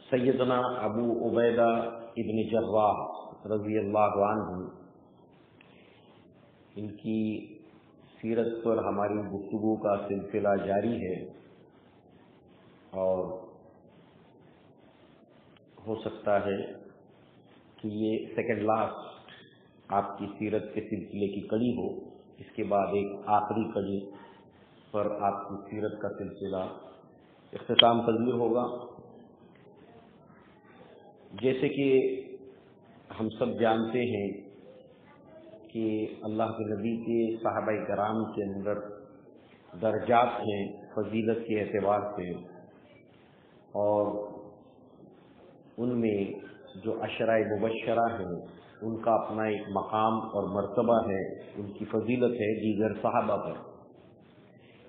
سیدنا ابو عبیدہ ابن جراح رضی اللہ عنہ، ان کی سیرت پر ہماری گفتگو کا سلسلہ جاری ہے، اور ہو سکتا ہے کہ یہ سیکنڈ لاسٹ آپ کی سیرت کے سلسلے کی کڑی ہو۔ اس کے بعد ایک آخری کڑی پر آپ کی سیرت کا سلسلہ اختتام پذیر ہوگا۔ جیسے کہ ہم سب جانتے ہیں کہ اللہ کے نبی کے صحابہ کرام کے اندر درجات ہیں فضیلت کے اعتبار سے، اور ان میں جو عشرہ مبشرہ ہیں ان کا اپنا ایک مقام اور مرتبہ ہے، ان کی فضیلت ہے دیگر صحابہ پر۔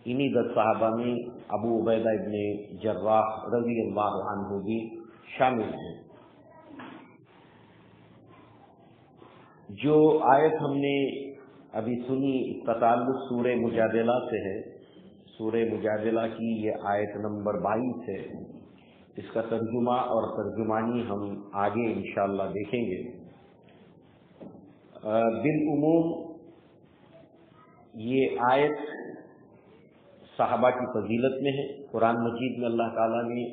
انہی 10 صحابہ میں ابو عبیدہ ابن جراح رضی اللہ عنہ بھی شامل ہیں۔ جو آیت ہم نے ابھی سنی اس کا تعلق سورہ مجادلہ سے ہے۔ سورہ مجادلہ کی یہ آیت نمبر 22 ہے۔ اس کا ترجمہ اور ترجمانی ہم آگے انشاءاللہ دیکھیں گے۔ بالعموم یہ آیت صحابہ کی فضیلت میں ہے۔ قرآن مجید میں اللہ تعالیٰ نے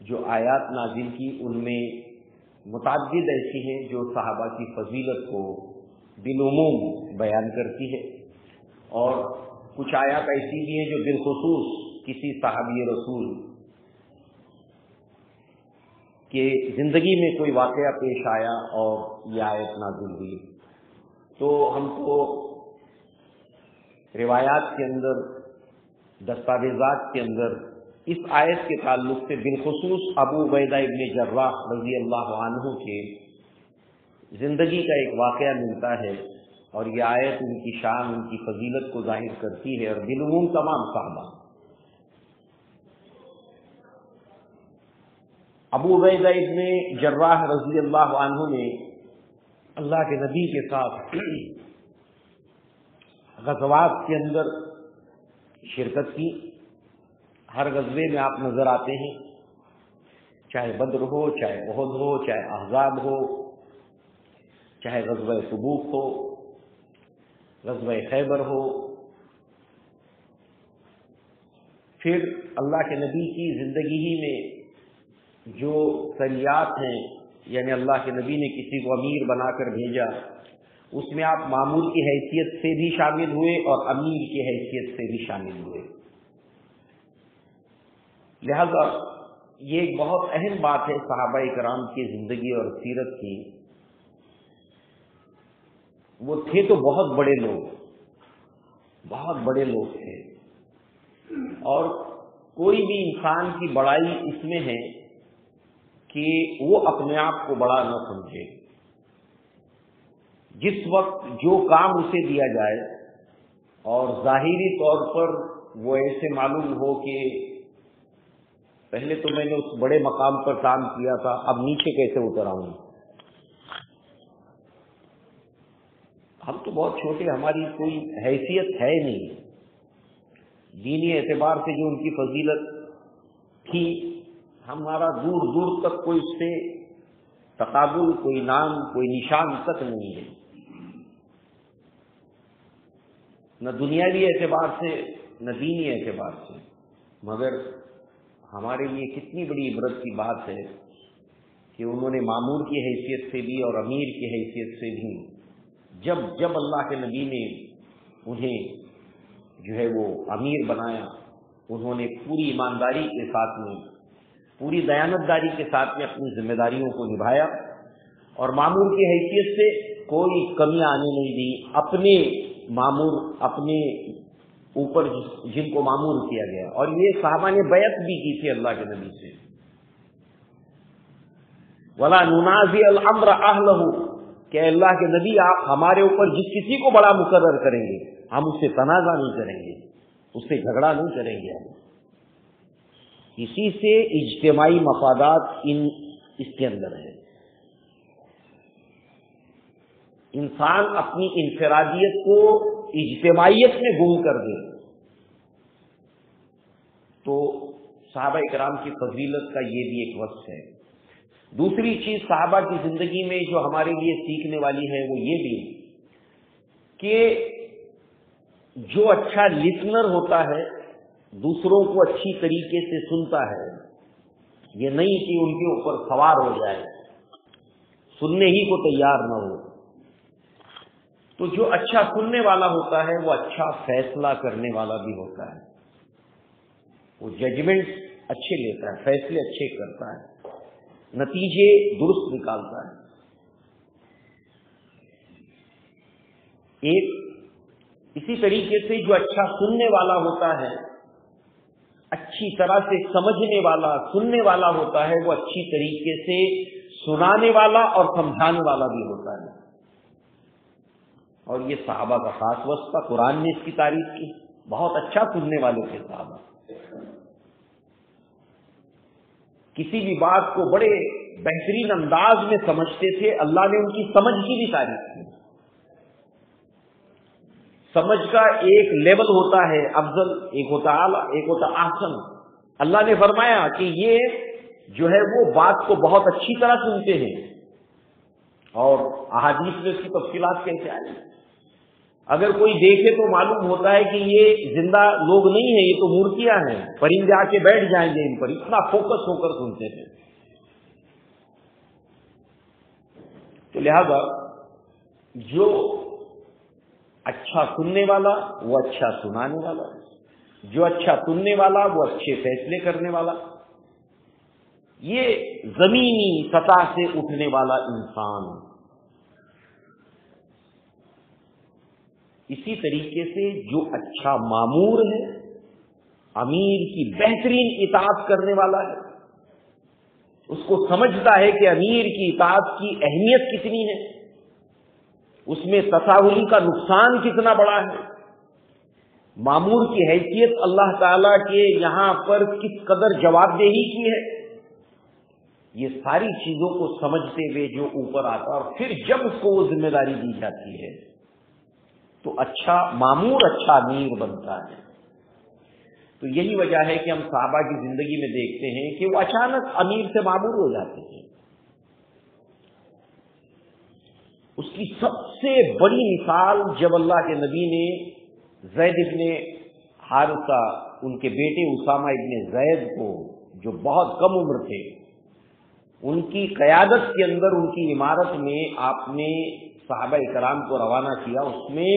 جو آیات نازل کی ان میں متعدد ایسی ہیں جو صحابہ کی فضیلت کو بالعموم بیان کرتی ہے، اور کچھ آیات ایسی بھی ہیں جو بالخصوص کسی صحابی رسول کہ زندگی میں کوئی واقعہ پیش آیا اور یہ آیت نازل ہوئی۔ تو ہم کو روایات کے اندر، دستاویزات کے اندر اس آیت کے تعلق سے بالخصوص ابو عبیدہ ابن جراح رضی اللہ عنہ کے زندگی کا ایک واقعہ ملتا ہے، اور یہ آیت ان کی شان، ان کی فضیلت کو ظاہر کرتی ہے، اور بالعموم تمام صحابہ۔ ابو عبیدہ ابن جراح رضی اللہ عنہ نے اللہ کے نبی کے ساتھ غزوات کے اندر شرکت کی۔ ہر غزوے میں آپ نظر آتے ہیں، چاہے بدر ہو، چاہے احد ہو، چاہے احزاب ہو، چاہے غزوہ تبوک ہو، غزوہ خیبر ہو۔ پھر اللہ کے نبی کی زندگی ہی میں جو سریات ہیں، یعنی اللہ کے نبی نے کسی کو امیر بنا کر بھیجا، اس میں آپ مامور کی حیثیت سے بھی شامل ہوئے اور امیر کی حیثیت سے بھی شامل ہوئے۔ لہذا یہ ایک بہت اہم بات ہے صحابہ کرام کی زندگی اور سیرت کی۔ وہ تھے تو بہت بڑے لوگ، بہت بڑے لوگ تھے، اور کوئی بھی انسان کی بڑائی اس میں ہے کہ وہ اپنے آپ کو بڑا نہ سمجھے۔ جس وقت جو کام اسے دیا جائے اور ظاہری طور پر وہ ایسے معلوم ہو کہ پہلے تو میں نے اس بڑے مقام پر کام کیا تھا، اب نیچے کیسے اتر آؤں، ہم تو بہت چھوٹے، ہماری کوئی حیثیت ہے نہیں۔ دینی اعتبار سے جو ان کی فضیلت تھی، ہمارا دور دور تک کوئی اس سے تقابل، کوئی نام، کوئی نشان تک نہیں ہے، نہ دنیاوی اعتبار سے نہ دینی اعتبار سے۔ مگر ہمارے لیے کتنی بڑی عبرت کی بات ہے کہ انہوں نے مامور کی حیثیت سے بھی اور امیر کی حیثیت سے بھی جب اللہ کے نبی نے انہیں جو ہے وہ امیر بنایا، انہوں نے پوری ایمانداری کے ساتھ میں، پوری دیانتداری کے ساتھ میں اپنی ذمہ داریوں کو نبھایا، اور مامور کی حیثیت سے کوئی کمیاں آنے نہیں دی۔ اپنے مامور، اپنے اوپر جن کو مامور کیا گیا، اور یہ صحابہ نے بیعت بھی کی تھی اللہ کے نبی سے، وَلَا نُنَازِعَ الْأَمْرَ أَهْلَهُ، کہ اللہ کے نبی آپ ہمارے اوپر جس کسی کو بڑا مقرر کریں گے ہم اس سے تنازع نہیں کریں گے، اس سے جھگڑا نہیں کریں گے۔ اسی سے اجتماعی مفادات اس کے اندر ہے۔ انسان اپنی انفرادیت کو اجتماعیت میں گم کر دے تو صحابہ کرام کی فضیلت کا یہ بھی ایک وصف ہے۔ دوسری چیز صحابہ کی زندگی میں جو ہمارے لیے سیکھنے والی ہے وہ یہ بھی کہ جو اچھا لسنر ہوتا ہے دوسروں کو اچھی طریقے سے سنتا ہے، یہ نہیں کہ ان کے اوپر سوار ہو جائے، سننے ہی کو تیار نہ ہو۔ تو جو اچھا سننے والا ہوتا ہے وہ اچھا فیصلہ کرنے والا بھی ہوتا ہے، وہ ججمنٹ اچھے لیتا ہے، فیصلے اچھے کرتا ہے، نتیجے درست نکالتا ہے۔ ایک اسی طریقے سے جو اچھا سننے والا ہوتا ہے، اچھی طرح سے سمجھنے والا سننے والا ہوتا ہے، وہ اچھی طریقے سے سنانے والا اور سمجھانے والا بھی ہوتا ہے۔ اور یہ صحابہ کا خاص وصف تھا، قرآن نے اس کی تعریف کی، بہت اچھا سننے والے تھے صحابہ، کسی بھی بات کو بڑے بہترین انداز میں سمجھتے تھے، اللہ نے ان کی سمجھ کی بھی تعریف کی۔ سمجھ کا ایک لیول ہوتا ہے افضل، ایک ہوتا اعلیٰ، ایک ہوتا احسن۔ اللہ نے فرمایا کہ یہ جو ہے وہ بات کو بہت اچھی طرح سنتے ہیں، اور احادیث میں اس کی تفصیلات کیسے آئی۔ اگر کوئی دیکھے تو معلوم ہوتا ہے کہ یہ زندہ لوگ نہیں ہیں، یہ تو مورتیاں ہیں، پرندے آ کے بیٹھ جائیں گے ان پر، اتنا فوکس ہو کر سنتے تھے۔ تو لہذا جو اچھا سننے والا وہ اچھا سنانے والا، جو اچھا سننے والا وہ اچھے فیصلے کرنے والا، یہ زمینی سطح سے اٹھنے والا انسان۔ اسی طریقے سے جو اچھا مامور ہے، امیر کی بہترین اطاعت کرنے والا ہے، اس کو سمجھتا ہے کہ امیر کی اطاعت کی اہمیت کتنی ہے، اس میں تساہلی کا نقصان کتنا بڑا ہے، مامور کی حیثیت اللہ تعالی کے یہاں پر کس قدر جواب دہی کی ہے، یہ ساری چیزوں کو سمجھتے ہوئے جو اوپر آتا ہے، اور پھر جب اس کو وہ ذمہ داری دی جاتی ہے تو اچھا مامور اچھا امیر بنتا ہے۔ تو یہی وجہ ہے کہ ہم صحابہ کی زندگی میں دیکھتے ہیں کہ وہ اچانک امیر سے مامور ہو جاتے ہیں۔ اس کی سب سے بڑی مثال جب اللہ کے نبی نے زید ابن حارثہ، ان کے بیٹے اسامہ ابن زید کو، جو بہت کم عمر تھے، ان کی قیادت کے اندر ان کی عمارت میں آپ نے صحابہ کرام کو روانہ کیا، اس میں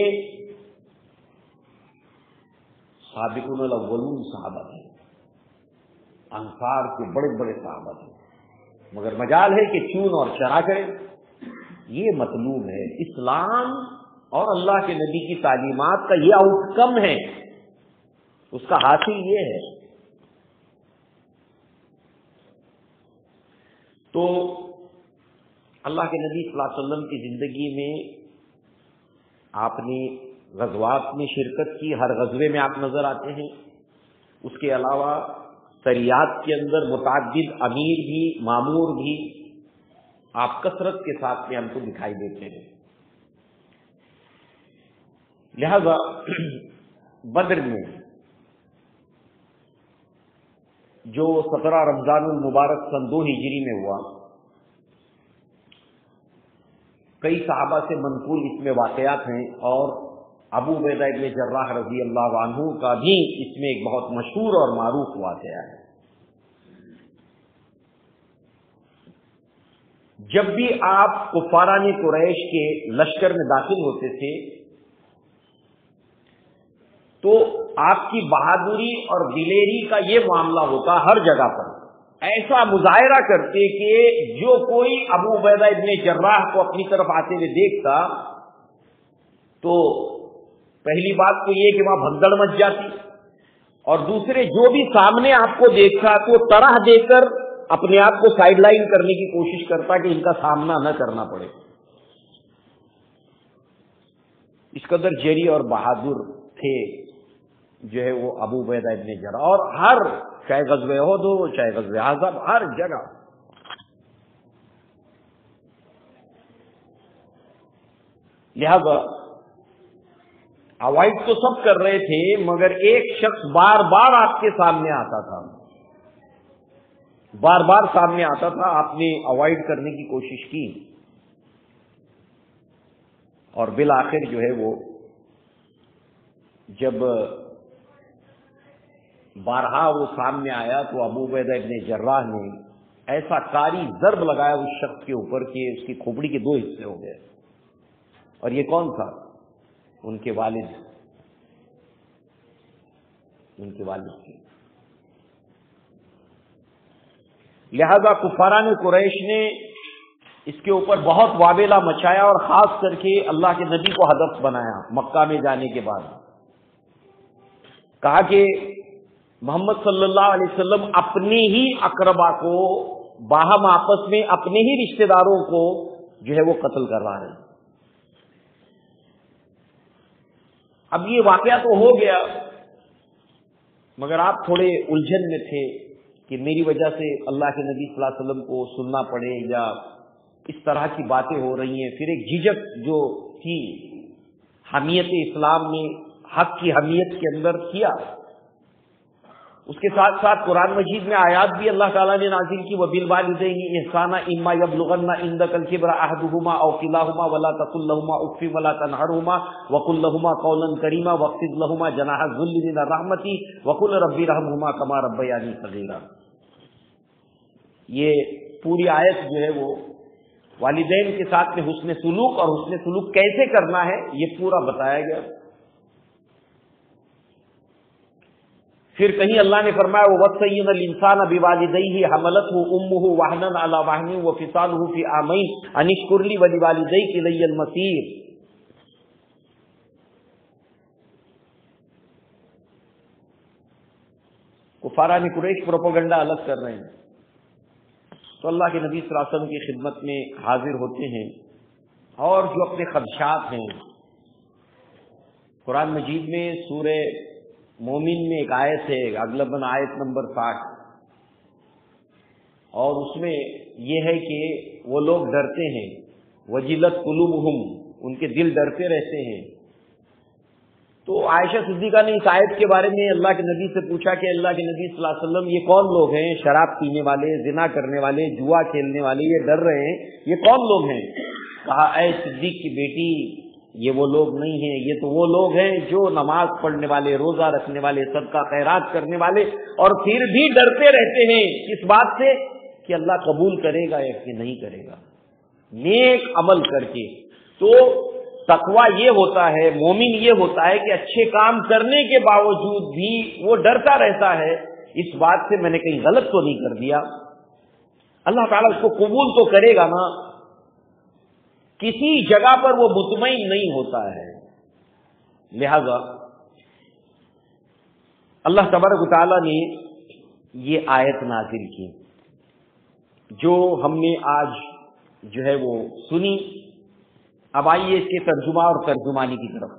سابقون الاولون صحابہ تھے، انصار کے بڑے بڑے صحابہ تھے، مگر مجال ہے کہ چون اور چرا کریں، یہ مطلوب ہے۔ اسلام اور اللہ کے نبی کی تعلیمات کا یہ آؤٹ کم ہے، اس کا حاصل یہ ہے۔ تو اللہ کے نبی صلی اللہ علیہ وسلم کی زندگی میں آپ نے غزوات میں شرکت کی، ہر غزوے میں آپ نظر آتے ہیں۔ اس کے علاوہ سریات کے اندر متعدد امیر بھی مامور بھی آپ کثرت کے ساتھ میں ہم کو دکھائی دیتے ہیں۔ لہذا بدر میں جو 17 رمضان المبارک سن 2 ہجری میں ہوا، کئی صحابہ سے منقول اس میں واقعات ہیں، اور ابو عبیدہ ابن جراح رضی اللہ عنہ کا بھی اس میں ایک بہت مشہور اور معروف واقعہ ہے۔ جب بھی آپ کفاران قریش کے لشکر میں داخل ہوتے تھے تو آپ کی بہادری اور دلیری کا یہ معاملہ ہوتا ہر جگہ پر، ایسا مظاہرہ کرتے کہ جو کوئی ابو عبیدہ ابن جراح کو اپنی طرف آتے ہوئے دیکھتا تو پہلی بات تو یہ کہ وہاں بھگدڑ مچ جاتی، اور دوسرے جو بھی سامنے آپ کو دیکھتا تو طرح دے کر اپنے آپ کو سائیڈ لائن کرنے کی کوشش کرتا کہ ان کا سامنا نہ کرنا پڑے۔ اس قدر جری اور بہادر تھے جو ہے وہ ابو عبیدہ ابن جراح، اور ہر چاہے غزوہ احد ہو چاہے غزوہ احزاب، ہر جگہ لہذا اوائڈ تو سب کر رہے تھے، مگر ایک شخص بار بار آپ کے سامنے آتا تھا، بار بار سامنے آتا تھا، آپ نے اوائڈ کرنے کی کوشش کی، اور بالآخر جو ہے وہ جب بارہا وہ سامنے آیا تو ابو عبیدہ ابن جراح نے ایسا کاری ضرب لگایا اس شخص کے اوپر کہ اس کی کھوپڑی کے 2 حصے ہو گئے. اور یہ کون تھا؟ ان کے والد تھے. لہذا کفاران قریش نے اس کے اوپر بہت وابلہ مچایا، اور خاص کر کے اللہ کے نبی کو ہدف بنایا. مکہ میں جانے کے بعد کہا کہ محمد صلی اللہ علیہ وسلم اپنے ہی اقربا کو باہم آپس میں اپنے ہی رشتہ داروں کو جو ہے وہ قتل کروا رہے ہیں. اب یہ واقعہ تو ہو گیا، مگر آپ تھوڑے الجھن میں تھے کہ میری وجہ سے اللہ کے نبی صلی اللہ علیہ وسلم کو سننا پڑے یا اس طرح کی باتیں ہو رہی ہیں. پھر ایک جھجک جو تھی حمیت اسلام نے حق کی حمیت کے اندر کیا. اس کے ساتھ ساتھ قرآن مجید میں آیات بھی اللہ تعالیٰ نے نازل کی، وَبِالْوَالِدَيْنِ إِحْسَانًا إِمَّا يَبْلُغَنَّ عِندَكَ الْكِبَرَ أَحَدُهُمَا أَوْ كِلَاهُمَا وَلَا تَقُل لَّهُمَا أُفٍّ وَلَا تَنْهَرْهُمَا وَقُل لَّهُمَا قَوْلًا كَرِيمًا وَاخْفِضْ لَهُمَا جَنَاحَ الذُّلِّ مِنَ الرَّحْمَةِ وَقُل رَّبِّ ارْحَمْهُمَا كَمَا رَبَّيَانِي صَغِيرًا. یہ پوری آیت جو ہے وہ والدین کے ساتھ میں حسن سلوک اور حسن سلوک کیسے کرنا ہے یہ پورا بتایا گیا. پھر کہیں اللہ نے فرمایا وَوَصَّيْنَا الْإِنسَانَ بِوَالِدَيْهِ حَمَلَتْهُ أُمُّهُ وَهْنًا عَلَى وَهْنٍ وَفِصَالُهُ فِي عَامَيْنِ أَنِ اشْكُرْ لِي وَلِوَالِدَيْكَ إِلَيَّ الْمَصِيرُ. کفاران قریش پروپیگنڈا الگ کر رہے ہیں تو اللہ کے نبی صلی اللہ علیہ وسلم کی خدمت میں حاضر ہوتے ہیں اور جو اپنے خدشات ہیں. قرآن مجید میں سورہ مومن میں ایک آیت ہے اغلباً آیت نمبر 60، اور اس میں یہ ہے کہ وہ لوگ ڈرتے ہیں، وجلت قلوبہم، ان کے دل ڈرتے رہتے ہیں. تو عائشہ صدیقہ نے اس آیت کے بارے میں اللہ کے نبی سے پوچھا کہ اللہ کے نبی صلی اللہ علیہ وسلم یہ کون لوگ ہیں؟ شراب پینے والے، زنا کرنے والے، جوا کھیلنے والے، یہ ڈر رہے ہیں، یہ کون لوگ ہیں؟ کہا اے صدیق کی بیٹی یہ وہ لوگ نہیں ہیں، یہ تو وہ لوگ ہیں جو نماز پڑھنے والے، روزہ رکھنے والے، صدقہ خیرات کرنے والے، اور پھر بھی ڈرتے رہتے ہیں اس بات سے کہ اللہ قبول کرے گا یا کہ نہیں کرے گا، نیک عمل کر کے. تو تقویٰ یہ ہوتا ہے، مومن یہ ہوتا ہے کہ اچھے کام کرنے کے باوجود بھی وہ ڈرتا رہتا ہے اس بات سے میں نے کہیں غلط تو نہیں کر دیا. اللہ تعالیٰ اس کو قبول تو کرے گا نا. کسی جگہ پر وہ مطمئن نہیں ہوتا ہے. لہذا اللہ تبارک و تعالیٰ نے یہ آیت نازل کی جو ہم نے آج جو ہے وہ سنی. اب آئیے اس کے ترجمہ اور ترجمانی کی طرف.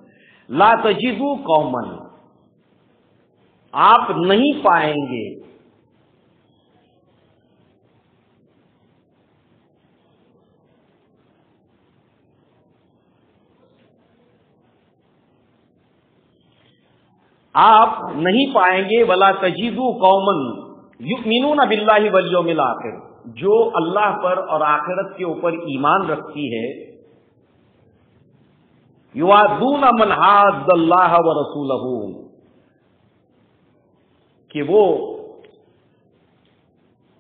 لا تجدوا قوما، آپ نہیں پائیں گے ولا تجدوا قوما یؤمنون باللہ والیوم الآخر، جو اللہ پر اور آخرت کے اوپر ایمان رکھتی ہے، یوادون من حاد اللہ ورسولہ، کہ وہ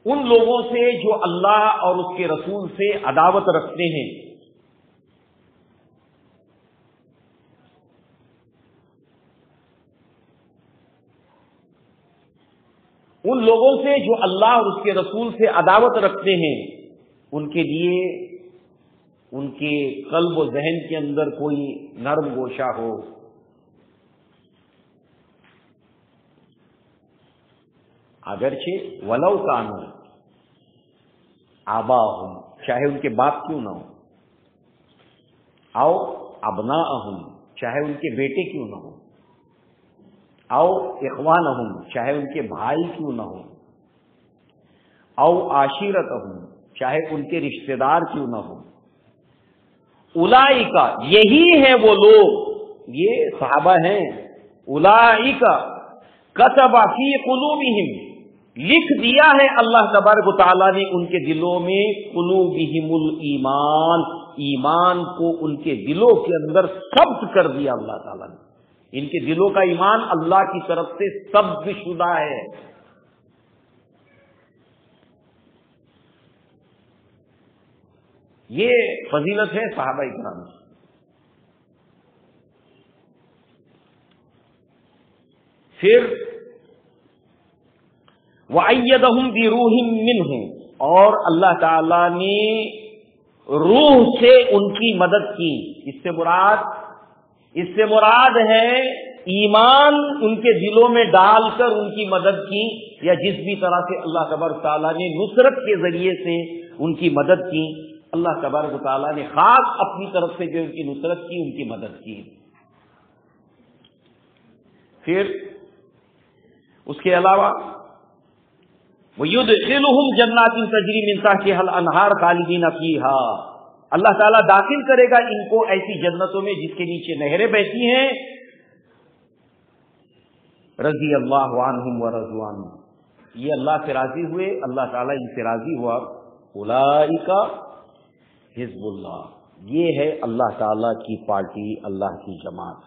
ان لوگوں سے جو اللہ اور اس کے رسول سے عداوت رکھتے ہیں. ان لوگوں سے جو اللہ اور اس کے رسول سے عداوت رکھتے ہیں، ان کے لیے ان کے قلب و ذہن کے اندر کوئی نرم گوشہ ہو، اگرچہ ولو کانوا آباءہم، چاہے ان کے باپ کیوں نہ ہو، او ابناءہم، چاہے ان کے بیٹے کیوں نہ ہو، او اخوانہم، چاہے ان کے بھائی کیوں نہ ہو، او عاشرتہم، چاہے ان کے رشتہ دار کیوں نہ ہو. اولئک، یہی ہیں وہ لوگ، یہ صحابہ ہیں. اولئک کتب فی قلوبہم، لکھ دیا ہے اللہ تبارک و تعالیٰ نے ان کے دلوں میں قلوبہم الایمان، ایمان کو ان کے دلوں کے اندر ثبت کر دیا اللہ تعالیٰ نے. ان کے دلوں کا ایمان اللہ کی طرف سے ثبت شدہ ہے. یہ فضیلت ہے صحابہ کرام کی. پھر وَأَيَّدَهُمْ بِرُوحٍ مِّنْهُ، اور اللہ تعالی نے روح سے ان کی مدد کی. اس سے مراد ہے ایمان ان کے دلوں میں ڈال کر ان کی مدد کی، یا جس بھی طرح سے اللہ تبارک تعالیٰ نے نصرت کے ذریعے سے ان کی مدد کی. اللہ تبارک تعالیٰ نے خاص اپنی طرف سے جو ان کی نصرت کی، ان کی مدد کی. پھر اس کے علاوہ وَيُدْخِلُهُمْ جَنَّاتٍ تَجْرِي مِن تَحْتِهَا الْأَنْهَارُ خَالِدِينَ فِيهَا، اللہ تعالیٰ داخل کرے گا ان کو ایسی جنتوں میں جس کے نیچے نہریں بہتی ہیں. رضی اللہ عنہم ورضوا عنہ، یہ اللہ سے راضی ہوئے، اللہ تعالیٰ ان سے راضی ہوا. اولئک حزب اللہ، یہ ہے اللہ تعالیٰ کی پارٹی، اللہ کی جماعت.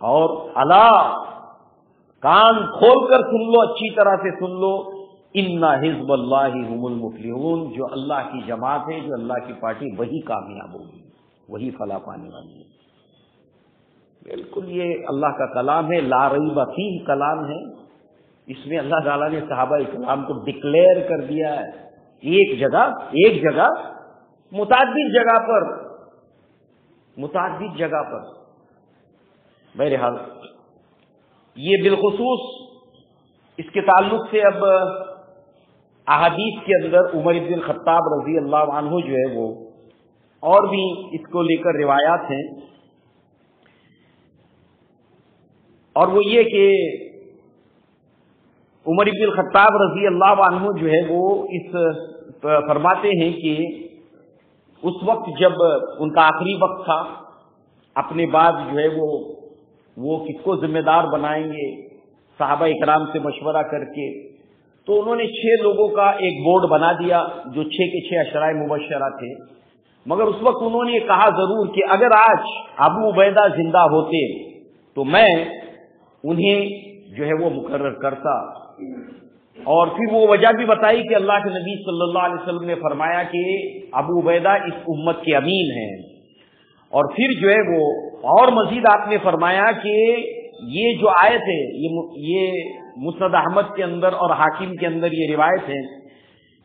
اور الا، کان کھول کر سن لو، اچھی طرح سے سن لو، ان حزب اللہ هم المفلحون، جو اللہ کی جماعت ہے، جو اللہ کی پارٹی، وہی کامیاب ہوگی، وہی فلاح پانے والی ہے. بالکل یہ اللہ کا کلام ہے، لا ریب فیہ کلام ہے. اس میں اللہ تعالیٰ نے صحابہ کرام کو ڈکلیئر کر دیا ہے. ایک جگہ متعدد جگہ پر. بہرحال یہ بالخصوص اس کے تعلق سے اب احادیث کے اندر عمر بن الخطاب رضی اللہ عنہ جو ہے وہ اور بھی اس کو لے کر روایات ہیں، اور وہ یہ کہ عمر بن الخطاب رضی اللہ عنہ جو ہے وہ اس فرماتے ہیں کہ اس وقت جب ان کا آخری وقت تھا، اپنے بعد جو ہے وہ کس کو ذمہ دار بنائیں گے، صحابہ اکرام سے مشورہ کر کے، تو انہوں نے 6 لوگوں کا ایک بورڈ بنا دیا جو 6 کے 6 عشرۂ مبشرہ تھے. مگر اس وقت انہوں نے کہا ضرور کہ اگر آج ابو عبیدہ زندہ ہوتے تو میں انہیں جو ہے وہ مقرر کرتا. اور پھر وہ وجہ بھی بتائی کہ اللہ کے نبی صلی اللہ علیہ وسلم نے فرمایا کہ ابو عبیدہ اس امت کے امین ہیں. اور پھر جو ہے وہ اور مزید آپ نے فرمایا کہ یہ جو آیت ہے، یہ مسند احمد کے اندر اور حاکم کے اندر یہ روایت ہے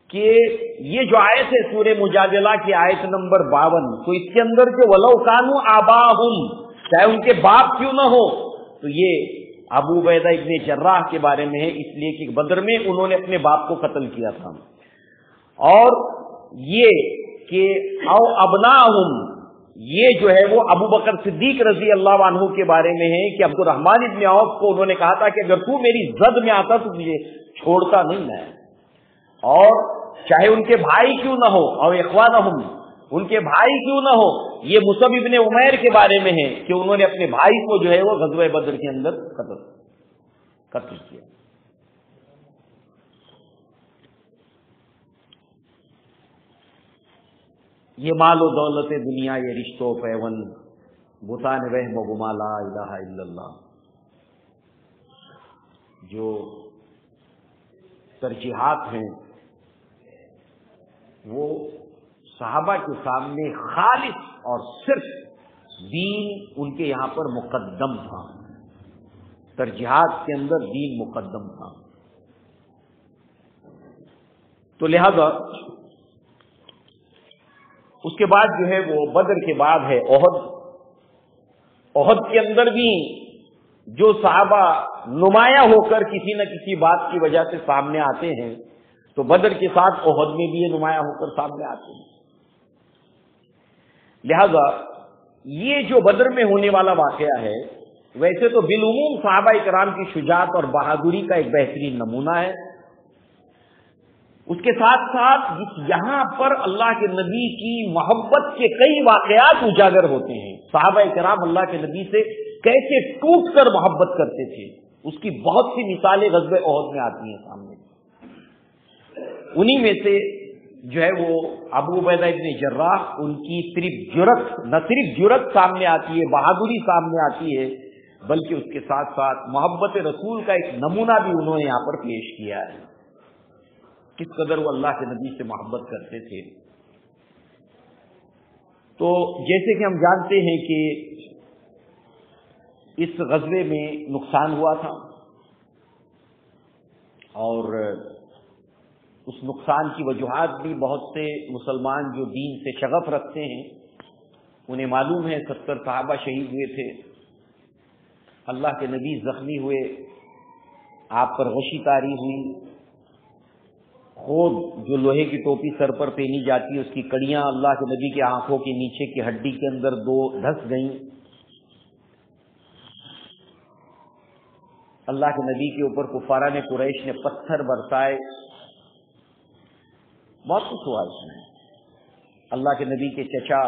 کہ یہ جو آیت ہے سورہ مجادلہ کی آیت نمبر 52، تو اس کے اندر جو وَلَوْ كَانُوا آبَاءَهُمْ، چاہے ان کے باپ کیوں نہ ہو، تو یہ ابو عبیدہ ابن جراح کے بارے میں ہے، اس لیے کہ بدر میں انہوں نے اپنے باپ کو قتل کیا تھا. اور یہ کہ او ابناہم، یہ جو ہے وہ ابو بکر صدیق رضی اللہ عنہ کے بارے میں ہے کہ عبد الرحمن ابن عوف کو انہوں نے کہا تھا کہ اگر تو میری زد میں آتا تو مجھے چھوڑتا نہیں میں. اور چاہے ان کے بھائی کیوں نہ ہو، اور اخوانہم، ان کے بھائی کیوں نہ ہو. یہ مصعب ابن عمیر کے بارے میں ہے کہ انہوں نے اپنے بھائی کو جو ہے وہ غزوہ بدر کے اندر قتل کیا. یہ مال و دولت دنیا، یہ رشتوں پیون، بتان وہم و گما، لا الہ الا اللہ، جو ترجیحات ہیں وہ صحابہ کے سامنے خالص اور صرف دین ان کے یہاں پر مقدم تھا. ترجیحات کے اندر دین مقدم تھا. تو لہذا اس کے بعد جو ہے وہ بدر کے بعد ہے احد. احد کے اندر بھی جو صحابہ نمایاں ہو کر کسی نہ کسی بات کی وجہ سے سامنے آتے ہیں، تو بدر کے ساتھ احد میں بھی یہ نمایاں ہو کر سامنے آتے ہیں. لہذا یہ جو بدر میں ہونے والا واقعہ ہے، ویسے تو بالعموم صحابہ کرام کی شجاعت اور بہادری کا ایک بہترین نمونہ ہے. اس کے ساتھ ساتھ یہاں پر اللہ کے نبی کی محبت کے کئی واقعات اجاگر ہوتے ہیں. صحابہ کرام اللہ کے نبی سے کیسے ٹوٹ کر محبت کرتے تھے، اس کی بہت سی مثالیں غزوہ احد میں آتی ہیں سامنے. انہی میں سے جو ہے وہ ابو عبیدہ ابن جراح، ان کی نہ صرف جرأت سامنے آتی ہے، بہادری سامنے آتی ہے، بلکہ اس کے ساتھ ساتھ محبت رسول کا ایک نمونہ بھی انہوں نے یہاں پر پیش کیا ہے، کس قدر وہ اللہ کے نبی سے محبت کرتے تھے. تو جیسے کہ ہم جانتے ہیں کہ اس غزوے میں نقصان ہوا تھا، اور اس نقصان کی وجوہات بھی بہت سے مسلمان جو دین سے شغف رکھتے ہیں انہیں معلوم ہے. 70 صحابہ شہید ہوئے تھے، اللہ کے نبی زخمی ہوئے، آپ پر غشی طاری ہوئی، خود جو لوہے کی ٹوپی سر پر پہنی جاتی ہے اس کی کڑیاں اللہ کے نبی کی آنکھوں کے نیچے کی ہڈی کے اندر 2 دھس گئیں. اللہ کے نبی کے اوپر کفارہ نے قریش نے پتھر برسائے، بہت کچھ ہوا اس میں. اللہ کے نبی کے چچا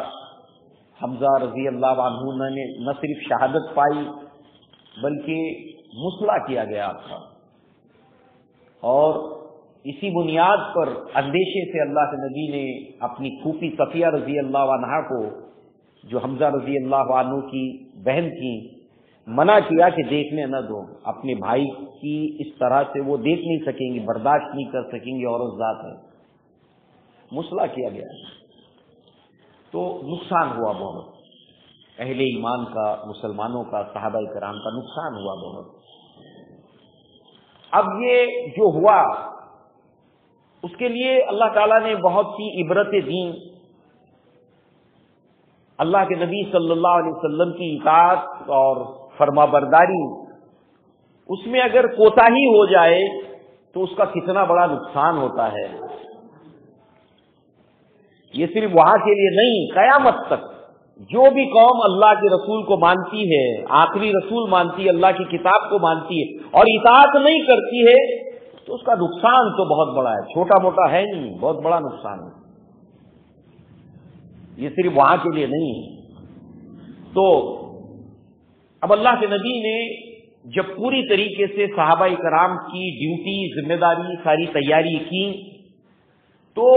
حمزہ رضی اللہ عنہ نے نہ صرف شہادت پائی بلکہ مسلح کیا گیا تھا، اور اسی بنیاد پر اندیشے سے اللہ کے نبی نے اپنی پھوپھی صفیہ رضی اللہ عنہا کو، جو حمزہ رضی اللہ عنہ کی بہن تھی، منع کیا کہ دیکھنے نہ دو. اپنے بھائی کی اس طرح سے وہ دیکھ نہیں سکیں گی، برداشت نہیں کر سکیں گی، عورت ذات ہے. مسلح کیا گیا. تو نقصان ہوا بہت، اہل ایمان کا، مسلمانوں کا، صحابہ کرام کا نقصان ہوا بہت. اب یہ جو ہوا اس کے لیے اللہ تعالیٰ نے بہت سی عبرتیں دیں. اللہ کے نبی صلی اللہ علیہ وسلم کی اطاعت اور فرما برداری، اس میں اگر کوتاہی ہو جائے تو اس کا کتنا بڑا نقصان ہوتا ہے. یہ صرف وہاں کے لیے نہیں، قیامت تک جو بھی قوم اللہ کے رسول کو مانتی ہے، آخری رسول مانتی ہے، اللہ کی کتاب کو مانتی ہے اور اطاعت نہیں کرتی ہے، تو اس کا نقصان تو بہت بڑا ہے، چھوٹا موٹا ہے نہیں، بہت بڑا نقصان ہے. یہ صرف وہاں کے لیے نہیں ہے. تو اب اللہ کے نبی نے جب پوری طریقے سے صحابہ کرام کی ڈیوٹی، ذمہ داری، ساری تیاری کی، تو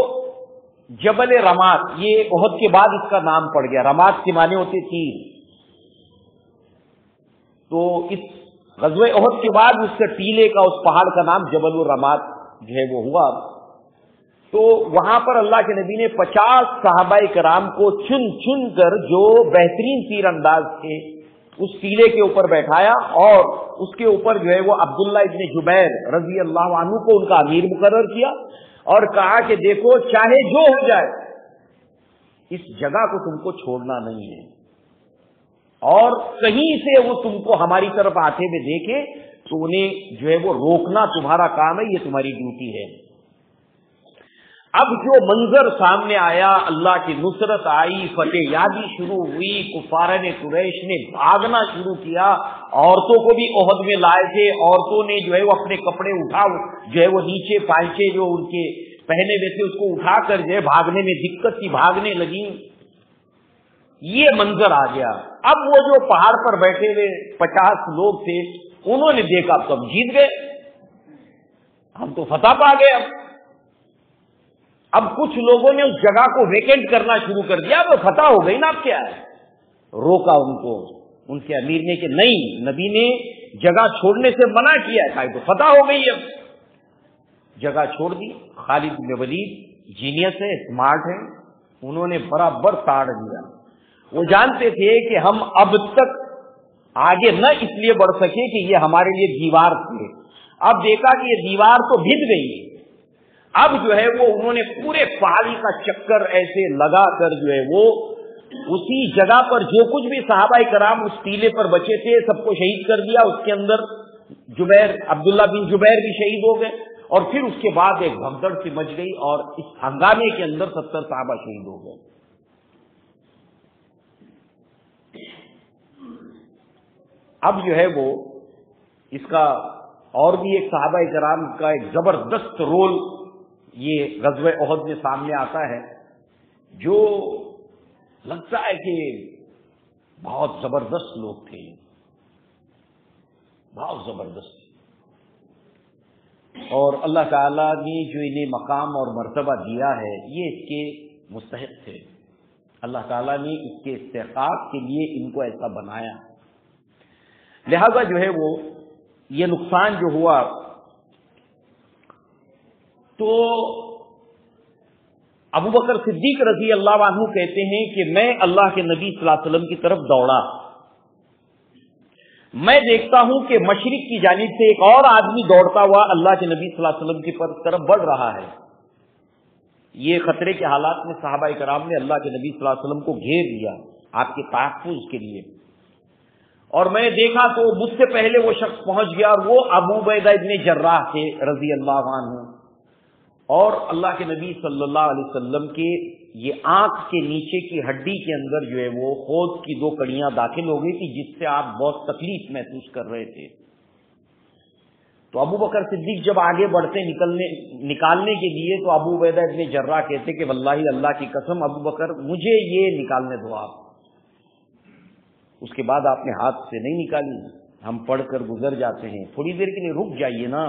جبل رمات، یہ احد کے بعد اس کا نام پڑ گیا. رمات کے معنی ہوتے تیر. تو اس غزوہ احد کے بعد اس سے ٹیلے کا، اس پہاڑ کا نام جبل الرمات جو ہے وہ ہوا. تو وہاں پر اللہ کے نبی نے 50 صحابہ کرام کو چن چن کر جو بہترین تیر انداز تھے اس ٹیلے کے اوپر بیٹھایا، اور اس کے اوپر جو ہے وہ عبداللہ ابن جبیر رضی اللہ عنہ کو ان کا امیر مقرر کیا، اور کہا کہ دیکھو چاہے جو ہو جائے اس جگہ کو تم کو چھوڑنا نہیں ہے، اور کہیں سے وہ تم کو ہماری طرف آتے ہوئے دیکھے تو انہیں جو ہے وہ روکنا تمہارا کام ہے، یہ تمہاری ڈیوٹی ہے. اب جو منظر سامنے آیا، اللہ کی نصرت آئی، فتح یابی شروع ہوئی، کفارہ قریش نے بھاگنا شروع کیا. عورتوں کو بھی احد میں لائے تھے، عورتوں نے جو ہے وہ اپنے کپڑے اٹھا جو ہے وہ نیچے پائچے جو ان کے پہنے ہوئے تھے اس کو اٹھا کر جو ہے بھاگنے میں دقت تھی، بھاگنے لگی. یہ منظر آ گیا. اب وہ جو پہاڑ پر بیٹھے ہوئے 50 لوگ تھے انہوں نے دیکھا تو ہم جیت گئے، ہم تو فتح پا گئے. اب کچھ لوگوں نے اس جگہ کو ویکینٹ کرنا شروع کر دیا، اب فتح ہو گئی نا، اب کیا ہے. روکا ان کو، ان کے امیر نے کہ نہیں، نبی نے جگہ چھوڑنے سے منع کیا ہے، تو فتح ہو گئی. اب جگہ چھوڑ دی. خالد بن ولید جینیس ہے، اسمارٹ ہے، انہوں نے برابر تاڑ دیا. وہ جانتے تھے کہ ہم اب تک آگے نہ اس لیے بڑھ سکے کہ یہ ہمارے لیے دیوار تھے. اب دیکھا کہ یہ دیوار تو بھد گئی. اب جو ہے وہ انہوں نے پورے پہاڑی کا چکر ایسے لگا کر جو ہے وہ اسی جگہ پر جو کچھ بھی صحابہ کرام اس ٹیلے پر بچے تھے سب کو شہید کر دیا. اس کے اندر عبداللہ بن جبیر بھی شہید ہو گئے، اور پھر اس کے بعد ایک بھگدڑ سی مچ گئی، اور اس ہنگامے کے اندر 70 صحابہ شہید ہو گئے. اب جو ہے وہ اس کا اور بھی ایک صحابہ کرام کا ایک زبردست رول یہ غزوہ احد میں سامنے آتا ہے، جو لگتا ہے کہ بہت زبردست لوگ تھے. بہت زبردست. اور اللہ تعالیٰ نے جو انہیں مقام اور مرتبہ دیا ہے یہ اس کے مستحق تھے. اللہ تعالیٰ نے اس کے استحقاق کے لیے ان کو ایسا بنایا. لہذا جو ہے وہ یہ نقصان جو ہوا تو ابو بکر صدیق رضی اللہ عنہ کہتے ہیں کہ میں اللہ کے نبی صلی اللہ علیہ وسلم کی طرف دوڑا. میں دیکھتا ہوں کہ مشرق کی جانب سے ایک اور آدمی دوڑتا ہوا اللہ کے نبی صلی اللہ علیہ وسلم کی طرف بڑھ رہا ہے. یہ خطرے کے حالات میں صحابہ کرام نے اللہ کے نبی صلی اللہ علیہ وسلم کو گھیر لیا آپ کے تحفظ کے لیے. اور میں نے دیکھا تو مجھ سے پہلے وہ شخص پہنچ گیا اور وہ ابو عبیدہ ابن جراح تھے رضی اللہ عنہ. اور اللہ کے نبی صلی اللہ علیہ وسلم کے یہ آنکھ کے نیچے کی ہڈی کے اندر جو ہے وہ خود کی 2 کڑیاں داخل ہو گئی تھی جس سے آپ بہت تکلیف محسوس کر رہے تھے. تو ابو بکر صدیق جب آگے بڑھتے نکالنے کے لیے تو ابو عبیدہ ابن جراح کہتے کہ واللہ اللہ کی قسم ابو بکر مجھے یہ نکالنے دو آپ. اس کے بعد آپ نے ہاتھ سے نہیں نکالی. ہم پڑھ کر گزر جاتے ہیں. تھوڑی دیر کے لیے رک جائیے نا,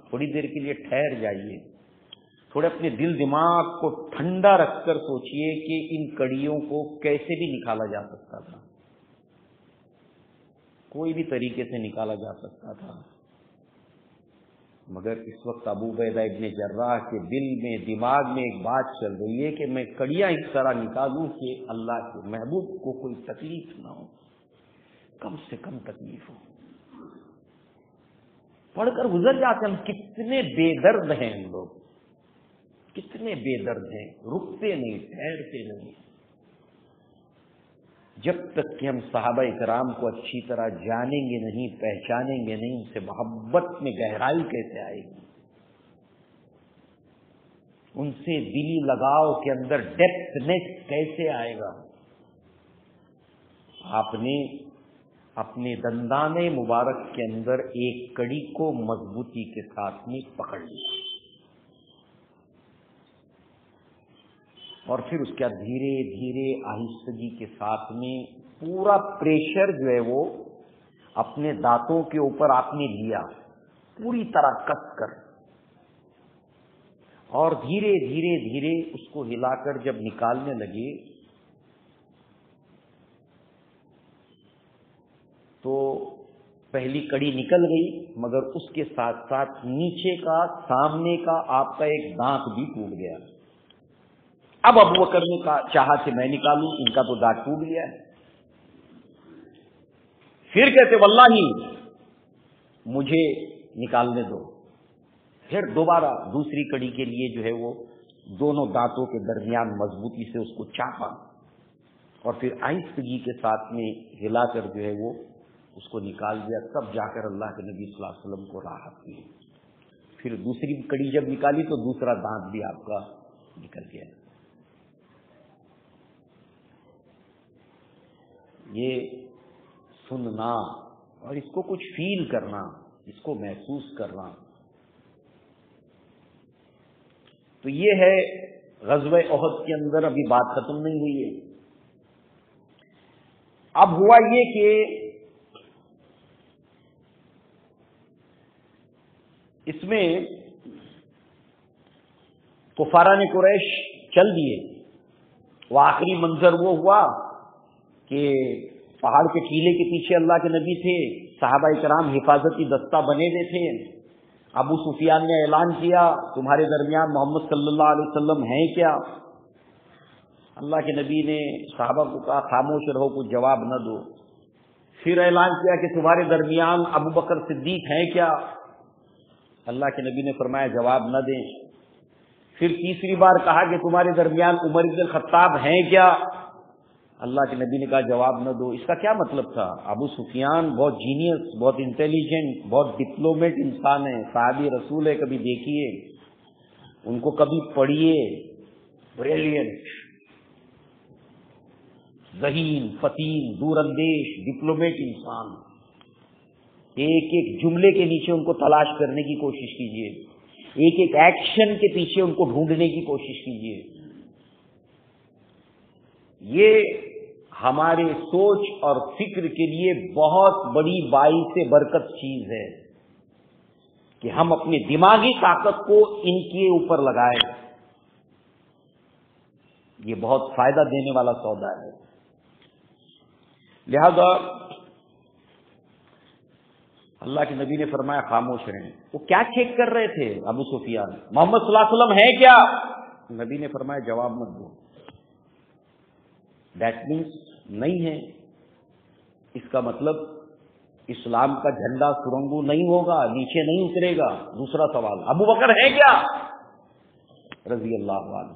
تھوڑی دیر کے لیے ٹھہر جائیے, تھوڑے اپنے دل دماغ کو ٹھنڈا رکھ کر سوچئے کہ ان کڑیوں کو کیسے بھی نکالا جا سکتا تھا. کوئی بھی طریقے سے نکالا جا سکتا تھا, مگر اس وقت ابو عبیدہ ابن جراح کے دل میں دماغ میں ایک بات چل رہی ہے کہ میں کڑیاں اس طرح نکالوں کہ اللہ کے محبوب کو کوئی تکلیف نہ ہو, کم سے کم تکلیف ہو. پڑھ کر گزر جاتے ہیں. کتنے بے درد ہیں ہم لوگ, کتنے بے درد ہیں, رکتے نہیں, ٹھہرتے نہیں. جب تک کہ ہم صحابہ کرام کو اچھی طرح جانیں گے نہیں, پہچانیں گے نہیں, ان سے محبت میں گہرائی کیسے آئے گی, ان سے دلی لگاؤ کے اندر ڈیپتھنس کیسے آئے گا. آپ نے اپنے دندان مبارک کے اندر ایک کڑی کو مضبوطی کے ساتھ میں پکڑ لیا اور پھر اس کے بعد دھیرے دھیرے آہستگی کے ساتھ میں پورا پریشر جو ہے وہ اپنے دانتوں کے اوپر آپ نے لیا پوری طرح کس کر, اور دھیرے دھیرے دھیرے اس کو ہلا کر جب نکالنے لگے تو پہلی کڑی نکل گئی, مگر اس کے ساتھ ساتھ نیچے کا سامنے کا آپ کا ایک دانت بھی ٹوٹ گیا. اب ابو بکر نے چاہا کہ میں نکالوں, ان کا تو دانت ٹوٹ گیا ہے. پھر کہتے واللہ مجھے نکالنے دو. پھر دوبارہ دوسری کڑی کے لیے جو ہے وہ دونوں دانتوں کے درمیان مضبوطی سے اس کو چاپا اور پھر آہستگی کے ساتھ میں ہلا کر جو ہے وہ اس کو نکال دیا. تب جا کر اللہ کے نبی صلی اللہ علیہ وسلم کو راحت ہوئی. پھر دوسری کڑی جب نکالی تو دوسرا دانت بھی آپ کا نکل گیا. یہ سننا اور اس کو کچھ فیل کرنا, اس کو محسوس کرنا, تو یہ ہے غزوہ احد کے اندر. ابھی بات ختم نہیں ہوئی ہے. اب ہوا یہ کہ اس میں کفاران قریش چل دیے. وہ آخری منظر وہ ہوا کہ پہاڑ کے ٹیلے کے پیچھے اللہ کے نبی تھے, صحابہ کرام حفاظتی دستہ بنے ہوئے تھے. ابو سفیان نے اعلان کیا تمہارے درمیان محمد صلی اللہ علیہ وسلم ہیں کیا؟ اللہ کے نبی نے صحابہ کو کہا خاموش رہو, کچھ جواب نہ دو. پھر اعلان کیا کہ تمہارے درمیان ابو بکر صدیق ہیں کیا؟ اللہ کے نبی نے فرمایا جواب نہ دیں. پھر تیسری بار کہا کہ تمہارے درمیان عمر بن الخطاب ہیں کیا؟ اللہ کے نبی نے کہا جواب نہ دو. اس کا کیا مطلب تھا؟ ابو سفیان بہت جینیس, بہت انٹیلیجنٹ, بہت ڈپلومیٹ انسان ہے, صحابی رسول ہے, کبھی دیکھیے ان کو, کبھی پڑھیے, بریلینٹ, ذہین, فتین, دور اندیش, ڈپلومیٹ انسان. ایک ایک جملے کے نیچے ان کو تلاش کرنے کی کوشش کیجیے, ایک ایک ایکشن کے پیچھے ان کو ڈھونڈنے کی کوشش کیجیے. یہ ہمارے سوچ اور فکر کے لیے بہت بڑی باعث برکت چیز ہے کہ ہم اپنی دماغی طاقت کو ان کے اوپر لگائیں. یہ بہت فائدہ دینے والا سودا ہے. لہذا اللہ کے نبی نے فرمایا خاموش رہیں. وہ کیا چیک کر رہے تھے ابو سفیان؟ محمد صلی اللہ علیہ وسلم ہے کیا؟ نبی نے فرمایا جواب مت دو. دیٹ مینس نہیں ہے. اس کا مطلب اسلام کا جھنڈا سرنگو نہیں ہوگا، نیچے نہیں اترے گا. دوسرا سوال، ابو بکر ہے کیا رضی اللہ عنہ؟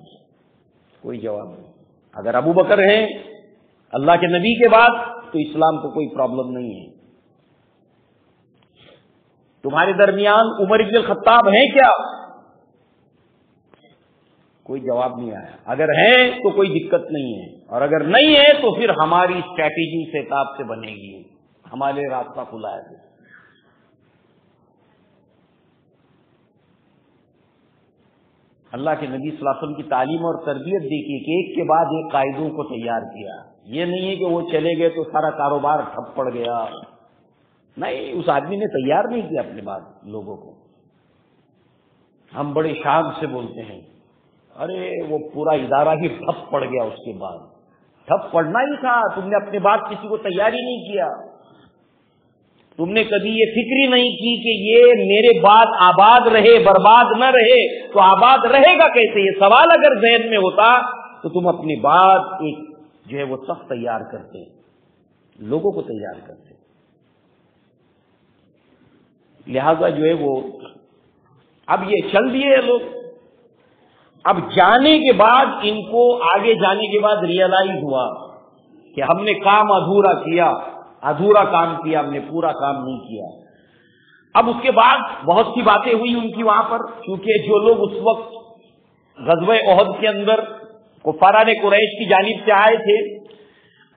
کوئی جواب نہیں. اگر ابو بکر ہیں اللہ کے نبی کے بعد تو اسلام کو کوئی پرابلم نہیں ہے. تمہارے درمیان عمر بن الخطاب ہیں کیا؟ کوئی جواب نہیں آیا. اگر ہیں تو کوئی دقت نہیں ہے، اور اگر نہیں ہے تو پھر ہماری اسٹریٹجی سے حساب سے بنے گی. ہمارے راستہ کھلا ہے. اللہ کے نبی صلی اللہ علیہ وسلم کی تعلیم اور تربیت دیکھیے کہ ایک کے بعد ایک قائدوں کو تیار کیا. یہ نہیں ہے کہ وہ چلے گئے تو سارا کاروبار ٹھپ پڑ گیا. نہیں، اس آدمی نے تیار نہیں کیا اپنے بعد لوگوں کو. ہم بڑے شان سے بولتے ہیں ارے وہ پورا ادارہ ہی ٹھپ پڑ گیا. اس کے بعد ٹھپ پڑنا ہی تھا. تم نے اپنے بعد کسی کو تیار ہی نہیں کیا. تم نے کبھی یہ فکر ہی نہیں کی کہ یہ میرے بعد آباد رہے، برباد نہ رہے تو آباد رہے گا کیسے؟ یہ سوال اگر ذہن میں ہوتا تو تم اپنے بعد ایک جو ہے وہ صف تیار کرتے، لوگوں کو تیار کرتے. لہذا جو ہے وہ اب یہ چل دیے لوگ. اب جانے کے بعد ان کو آگے جانے کے بعد ریئلائز ہوا کہ ہم نے کام ادھورا کیا، ادھورا کام کیا، ہم نے پورا کام نہیں کیا. اب اس کے بعد بہت سی باتیں ہوئی ان کی وہاں پر، کیونکہ جو لوگ اس وقت غزوہ احد کے اندر کفاران قریش کی جانب سے آئے تھے،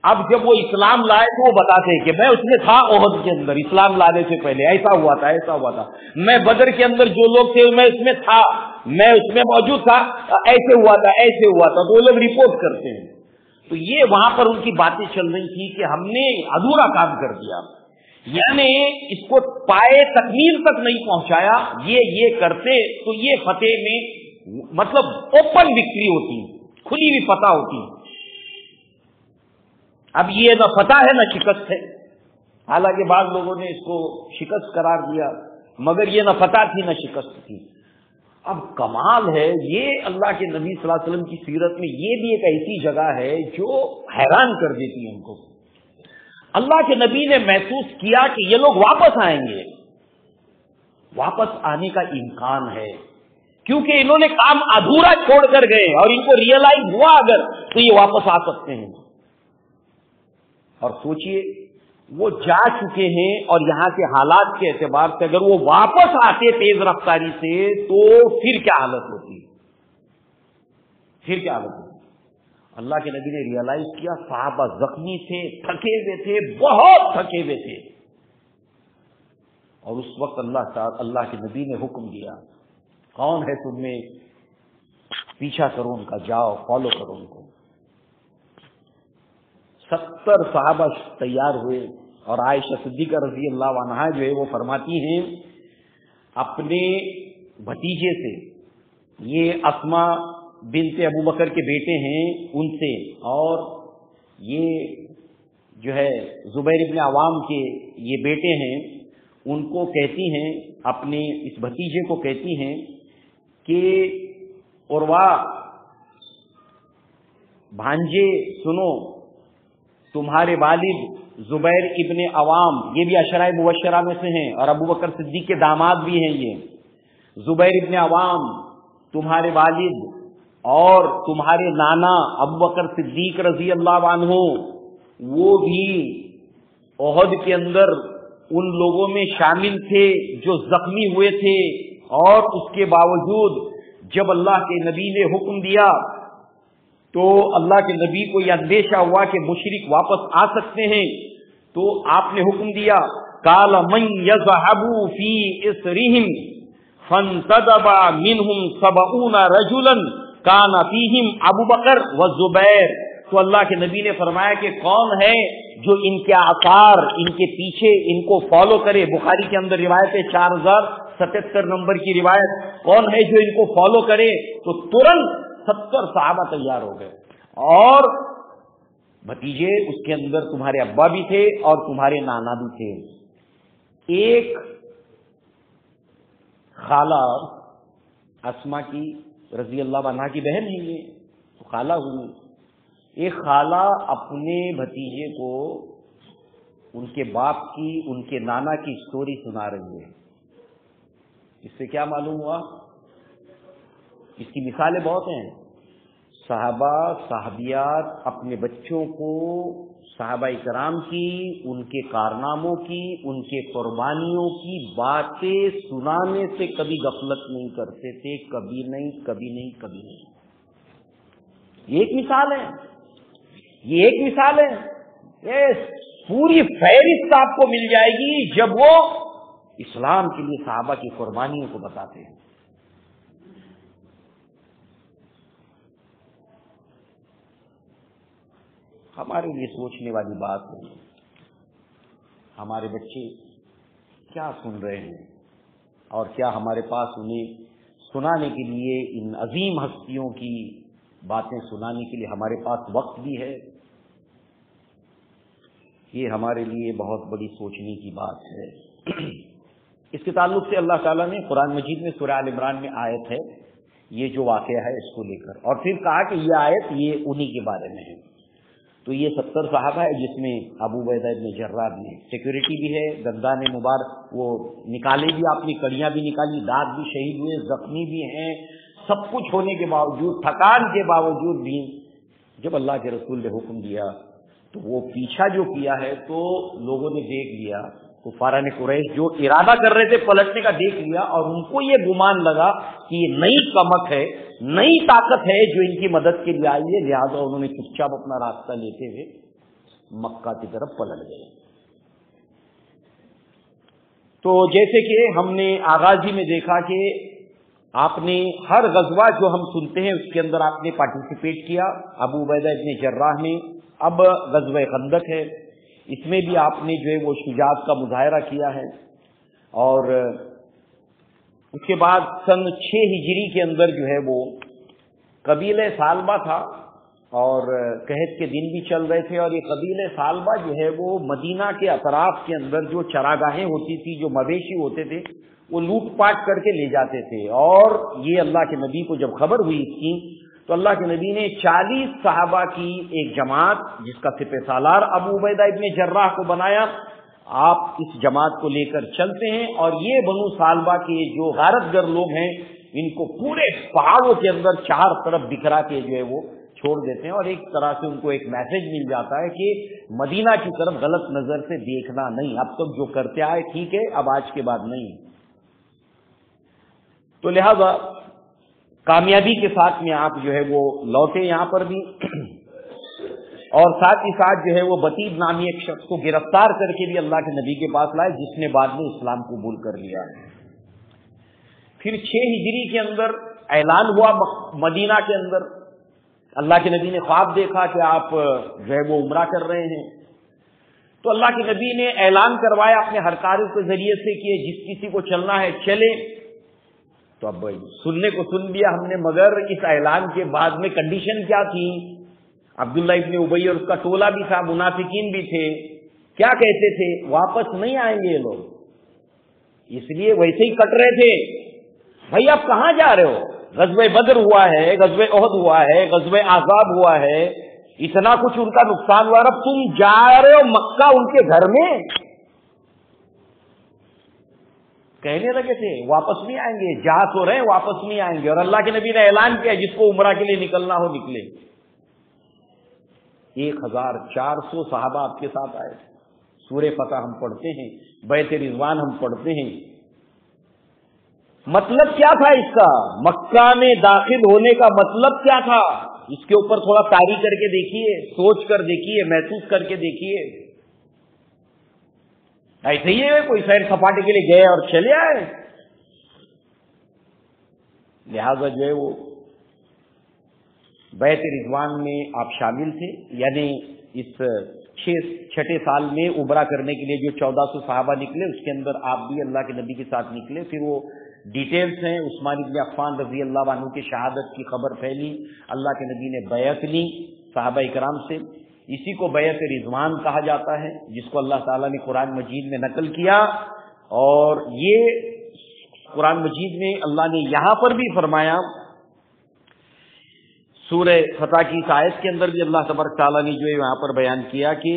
اب جب وہ اسلام لائے تو وہ بتاتے کہ میں اس میں تھا احد کے اندر، اسلام لانے سے پہلے ایسا ہوا تھا، ایسا ہوا تھا. میں بدر کے اندر جو لوگ تھے میں اس میں تھا، میں اس میں موجود تھا، ایسے ہوا تھا، ایسے ہوا تھا. تو وہ لوگ رپورٹ کرتے ہیں. تو یہ وہاں پر ان کی باتیں چل رہی تھی کہ ہم نے ادھورا کام کر دیا، یعنی اس کو پائے تکمیل تک نہیں پہنچایا. یہ کرتے تو یہ فتح میں مطلب اوپن وکٹری ہوتی، کھلی ہوئی فتح ہوتی. اب یہ نہ فتح ہے نہ شکست ہے. حالانکہ بعض لوگوں نے اس کو شکست قرار دیا، مگر یہ نہ فتح تھی نہ شکست تھی. اب کمال ہے یہ اللہ کے نبی صلی اللہ علیہ وسلم کی سیرت میں یہ بھی ایک ایسی جگہ ہے جو حیران کر دیتی ہے ہم کو. اللہ کے نبی نے محسوس کیا کہ یہ لوگ واپس آئیں گے. واپس آنے کا امکان ہے کیونکہ انہوں نے کام ادھورا چھوڑ کر گئے اور ان کو ریئلائز ہوا اگر تو یہ واپس آ سکتے ہیں. اور سوچئے وہ جا چکے ہیں اور یہاں کے حالات کے اعتبار سے اگر وہ واپس آتے تیز رفتاری سے تو پھر کیا حالت ہوتی، پھر کیا حالت ہوتی. اللہ کے نبی نے ریئلائز کیا صحابہ زخمی تھے، تھکے ہوئے تھے، بہت تھکے ہوئے تھے. اور اس وقت اللہ کے نبی نے حکم دیا کون ہے تم میں پیچھا کرو ان کا، جاؤ فالو کرو ان کو. 70 صحابہ تیار ہوئے اور عائشہ صدیقہ رضی اللہ عنہا جو ہے وہ فرماتی ہیں اپنے بھتیجے سے، یہ اسما بنت ابو بکر کے بیٹے ہیں ان سے، اور یہ جو ہے زبیر ابن عوام کے یہ بیٹے ہیں، ان کو کہتی ہیں، اپنے اس بھتیجے کو کہتی ہیں کہ عروہ بھانجے سنو، تمہارے والد زبیر ابن عوام یہ بھی عشرہ مبشرہ میں سے ہیں اور ابو بکر صدیق کے داماد بھی ہیں. یہ زبیر ابن عوام تمہارے والد اور تمہارے نانا ابو بکر صدیق رضی اللہ عنہ وہ بھی احد کے اندر ان لوگوں میں شامل تھے جو زخمی ہوئے تھے، اور اس کے باوجود جب اللہ کے نبی نے حکم دیا تو اللہ کے نبی کو یہ اندیشہ ہوا کہ مشرک واپس آ سکتے ہیں، تو آپ نے حکم دیا قال من يذهب في اسرهم فانتدب منهم 70 رجلا كان فيهم ابو بکر والزبیر تو اللہ کے نبی نے فرمایا کہ کون ہے جو ان کے آثار، ان کے پیچھے ان کو فالو کرے. بخاری کے اندر روایت ہے 4077 نمبر کی روایت. کون ہے جو ان کو فالو کرے؟ تو ترنت 70 صحابہ تیار ہو گئے. اور بھتیجے اس کے اندر تمہارے ابا بھی تھے اور تمہارے نانا بھی تھے. ایک خالہ اسما کی رضی اللہ عنہا کی بہن ہے، یہ تو خالہ ہوئی. ایک خالہ اپنے بھتیجے کو ان کے باپ کی، ان کے نانا کی سٹوری سنا رہی ہے. اس سے کیا معلوم ہوا؟ اس کی مثالیں بہت ہیں. صحابہ صحابیات اپنے بچوں کو صحابہ کرام کی، ان کے کارناموں کی، ان کے قربانیوں کی باتیں سنانے سے کبھی غفلت نہیں کرتے تھے. کبھی نہیں، کبھی نہیں، کبھی نہیں. یہ ایک مثال ہے، یہ ایک مثال ہے. یہ پوری فہرست آپ کو مل جائے گی جب وہ اسلام کے لیے صحابہ کی قربانیوں کو بتاتے ہیں. ہمارے لیے سوچنے والی بات ہے، ہمارے بچے کیا سن رہے ہیں اور کیا ہمارے پاس انہیں سنانے کے لیے، ان عظیم ہستیوں کی باتیں سنانے کے لیے ہمارے پاس وقت بھی ہے؟ یہ ہمارے لیے بہت بڑی سوچنے کی بات ہے. اس کے تعلق سے اللہ تعالیٰ نے قرآن مجید میں سورہ آل عمران میں آیت ہے، یہ جو واقعہ ہے اس کو لے کر، اور پھر کہا کہ یہ آیت یہ انہی کے بارے میں ہے. تو یہ 70 صحابہ ہے جس میں ابو عبیدہ ابن جراح نے سیکورٹی بھی ہے، گردان مبارک وہ نکالے بھی، آپ نے کڑیاں بھی نکالی، دانت بھی شہید ہوئے، زخمی بھی ہیں. سب کچھ ہونے کے باوجود، تھکان کے باوجود بھی جب اللہ کے رسول نے حکم دیا تو وہ پیچھا جو کیا ہے تو لوگوں نے دیکھ لیا، کفاران قریش جو ارادہ کر رہے تھے پلٹنے کا دیکھ لیا، اور ان کو یہ گمان لگا کہ یہ نئی کمک ہے، نئی طاقت ہے جو ان کی مدد کے لیے آئی ہے. لہذا انہوں نے چپ چاپ اپنا راستہ لیتے ہوئے مکہ کی طرف پلٹ گئے. تو جیسے کہ ہم نے آغاز ہی میں دیکھا کہ آپ نے ہر غزوہ جو ہم سنتے ہیں اس کے اندر آپ نے پارٹیسپیٹ کیا. ابو عبیدہ ابن جراح نے، اب غزوہ خندق ہے، اس میں بھی آپ نے جو ہے وہ شجاعت کا مظاہرہ کیا ہے. اور اس کے بعد سن 6 ہجری کے اندر جو ہے وہ قبیلہ سالبہ تھا اور قحط کے دن بھی چل رہے تھے، اور یہ قبیلہ سالبہ جو ہے وہ مدینہ کے اطراف کے اندر جو چراگاہیں ہوتی تھی، جو مویشی ہوتے تھے، وہ لوٹ پاٹ کر کے لے جاتے تھے. اور یہ اللہ کے نبی کو جب خبر ہوئی اس کی تو اللہ کے نبی نے 40 صحابہ کی ایک جماعت جس کا سپہ سالار ابو عبیدہ ابن جراح کو بنایا. آپ اس جماعت کو لے کر چلتے ہیں اور یہ بنو سالبہ کے جو غارت گر لوگ ہیں ان کو پورے پہاڑوں کے اندر 4 طرف بکھرا کے جو ہے وہ چھوڑ دیتے ہیں، اور ایک طرح سے ان کو ایک میسج مل جاتا ہے کہ مدینہ کی طرف غلط نظر سے دیکھنا نہیں، اب تک جو کرتے آئے ٹھیک ہے، اب آج کے بعد نہیں. تو لہذا کامیابی کے ساتھ میں آپ جو ہے وہ لوٹے یہاں پر بھی، اور ساتھ ہی ساتھ جو ہے وہ بطید نامی ایک شخص کو گرفتار کر کے بھی اللہ کے نبی کے پاس لائے جس نے بعد میں اسلام قبول کر لیا. پھر 6 ہجری کے اندر اعلان ہوا مدینہ کے اندر، اللہ کے نبی نے خواب دیکھا کہ آپ جو ہے وہ عمرہ کر رہے ہیں. تو اللہ کے نبی نے اعلان کروایا اپنے ہرکاروں کے ذریعے سے کہ جس کسی کو چلنا ہے چلے. تو اب سننے کو سن لیا ہم نے، مگر اس اعلان کے بعد میں کنڈیشن کیا تھی؟ عبداللہ ابن ابی اور اس کا ٹولہ بھی تھا، منافقین بھی تھے. کیا کہتے تھے؟ واپس نہیں آئیں گے یہ لوگ. اس لیے ویسے ہی کٹ رہے تھے، بھائی آپ کہاں جا رہے ہو؟ غزوہ بدر ہوا ہے، غزوہ احد ہوا ہے، غزوہ احزاب ہوا ہے، اتنا کچھ ان کا نقصان ہوا، اب تم جا رہے ہو مکہ ان کے گھر میں. کہنے لگے تھے واپس نہیں آئیں گے، جا تو رہے واپس نہیں آئیں گے. اور اللہ کے نبی نے اعلان کیا جس کو عمرہ کے لیے نکلنا ہو نکلے. 1400 صحابہ آپ کے ساتھ آئے تھے. سورہ فتح ہم پڑھتے ہیں، بیعت رضوان ہم پڑھتے ہیں. مطلب کیا تھا اس کا؟ مکہ میں داخل ہونے کا مطلب کیا تھا؟ اس کے اوپر تھوڑا طاری کر کے دیکھیے، سوچ کر دیکھیے، محسوس کر کے دیکھیے. ایسے ہی ہے کوئی سیر سپاٹے کے لیے گئے اور چلے آئے. لہذا جو ہے وہ بیعت رضوان میں آپ شامل تھے، یعنی اس چھٹے سال میں عمرہ کرنے کے لیے جو 1400 صحابہ نکلے اس کے اندر آپ بھی اللہ کے نبی کے ساتھ نکلے. پھر وہ ڈیٹیلز ہیں. عثمان بن عفان رضی اللہ عنہ کی شہادت کی خبر پھیلی، اللہ کے نبی نے بیعت لی صحابہ کرام سے. اسی کو بیعت رضوان کہا جاتا ہے، جس کو اللہ تعالیٰ نے قرآن مجید میں نقل کیا. اور یہ قرآن مجید میں اللہ نے یہاں پر بھی فرمایا، سورہ فتح کی اس آیت کے اندر بھی اللہ تبارک تعالیٰ نے جو یہاں پر بیان کیا کہ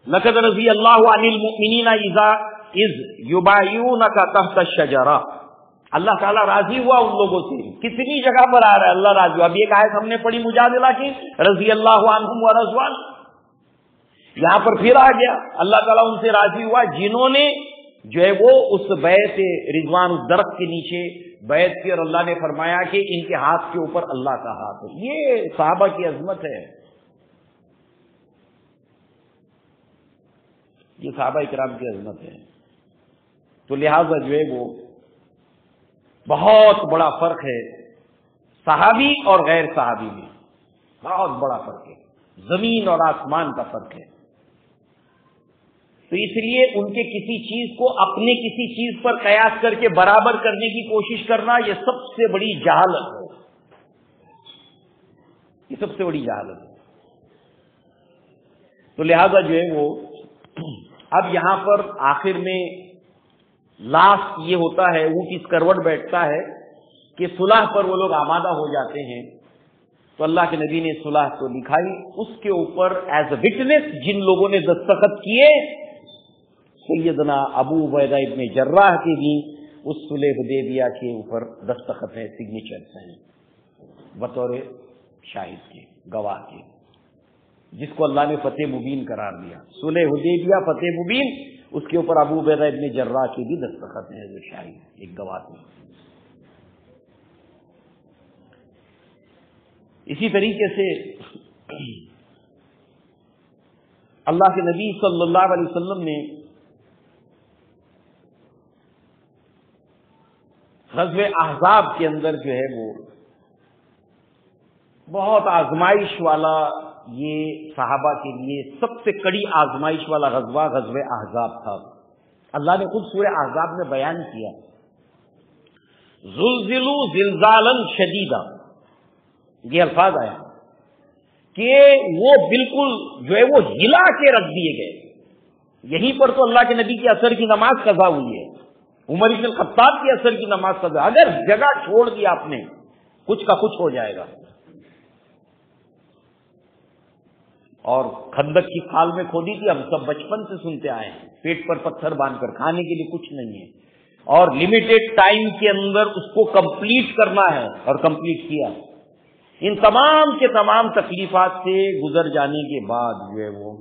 لقد رضی اللہ عن المؤمنین اذ یبایعونک تحت الشجرہ. اللہ تعالیٰ راضی ہوا ان لوگوں سے. کتنی جگہ پر آ رہا ہے اللہ راضی ہوا. اب ایک آیت ہم نے پڑھی مجادلہ کی، رضی اللہ عنہم ورضوان، یہاں پر پھر آ گیا اللہ تعالیٰ ان سے راضی ہوا جنہوں نے جو ہے وہ اس بیعت رضوان اس درخت کے نیچے بیعت کی، اور اللہ نے فرمایا کہ ان کے ہاتھ کے اوپر اللہ کا ہاتھ ہے. یہ صحابہ کی عظمت ہے، یہ صحابہ کرام کی عظمت ہے. تو لہذا جو ہے وہ بہت بڑا فرق ہے صحابی اور غیر صحابی میں، بہت بڑا فرق ہے، زمین اور آسمان کا فرق ہے. تو اس لیے ان کے کسی چیز کو اپنے کسی چیز پر قیاس کر کے برابر کرنے کی کوشش کرنا یہ سب سے بڑی جہالت ہے، یہ سب سے بڑی جہالت ہے. تو لہذا جو ہے وہ اب یہاں پر آخر میں لاسٹ یہ ہوتا ہے، اونٹ اس کروٹ بیٹھتا ہے کہ صلح پر وہ لوگ آمادہ ہو جاتے ہیں. تو اللہ کے نبی نے صلح کو لکھائی، اس کے اوپر ایز اے وٹنس جن لوگوں نے دستخط کیے سیدنا ابو عبیدہ ابن جراح کے بھی اس صلح حدیبیہ کے اوپر دستخط ہے، سگنیچرز ہیں بطور شاہد کے، گواہ کے، جس کو اللہ نے فتح مبین قرار دیا. صلح حدیبیہ فتح مبین، اس کے اوپر ابو عبیدہ ابن جراح کے بھی دستخط ہیں جو شاہد ایک گواہ تھے. اسی طریقے سے اللہ کے نبی صلی اللہ علیہ وسلم نے غزوہ احزاب کے اندر جو ہے وہ بہت آزمائش والا، یہ صحابہ کے لیے سب سے کڑی آزمائش والا غزوہ احزاب تھا. اللہ نے خود سورہ احزاب میں بیان کیا، زلزلوا زلزالا شدیدا، یہ الفاظ آیا کہ وہ بالکل جو ہے وہ ہلا کے رکھ دیے گئے. یہیں پر تو اللہ کے نبی کی عصر کی نماز قضا ہوئی ہے، عمر بن الخطاب کی عصر کی نماز قضا. اگر جگہ چھوڑ دیا آپ نے کچھ کا کچھ ہو جائے گا. اور خندق کی کھال میں کھودی تھی، ہم سب بچپن سے سنتے آئے ہیں، پیٹ پر پتھر باندھ کر، کھانے کے لیے کچھ نہیں ہے، اور لمیٹڈ ٹائم کے اندر اس کو کمپلیٹ کرنا ہے، اور کمپلیٹ کیا. ان تمام کے تمام تکلیفات سے گزر جانے کے بعد جو ہے وہ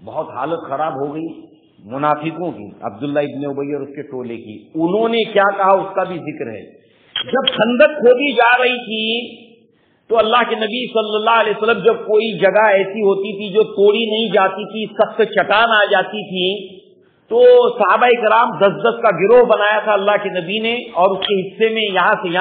بہت حالت خراب ہو گئی منافقوں کی، عبداللہ ابن ابی اور اس کے ٹولے کی. انہوں نے کیا کہا اس کا بھی ذکر ہے. جب خندق کھودی جا رہی تھی تو اللہ کے نبی صلی اللہ علیہ وسلم جب کوئی جگہ ایسی ہوتی تھی جو توڑی نہیں جاتی تھی، سخت چٹان آ جاتی تھی، تو صحابہ کرام 10 کا گروہ بنایا تھا اللہ کے نبی نے، اور اس کے حصے میں یہاں سے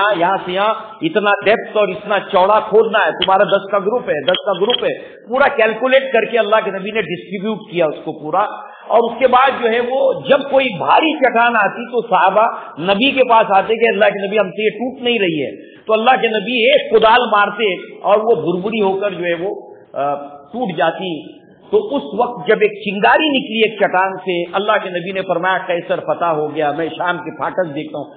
یہاں اتنا ڈیپتھ اور اتنا چوڑا کھودنا ہے، تمہارا 10 کا گروپ ہے، پورا کیلکولیٹ کر کے اللہ کے نبی نے ڈسٹریبیوٹ کیا اس کو پورا. اور اس کے بعد جو ہے وہ جب کوئی بھاری چٹان آتی تو صحابہ نبی کے پاس آتے کہ اللہ کے نبی ہم سے یہ ٹوٹ نہیں رہی ہے، تو اللہ کے نبی ایک کدال مارتے اور وہ بھربھری ہو کر جو ہے وہ ٹوٹ جاتی. تو اس وقت جب ایک چنگاری نکلی ایک چٹان سے، اللہ کے نبی نے فرمایا قیصر فتح ہو گیا، میں شام کے فاٹک دیکھتا ہوں.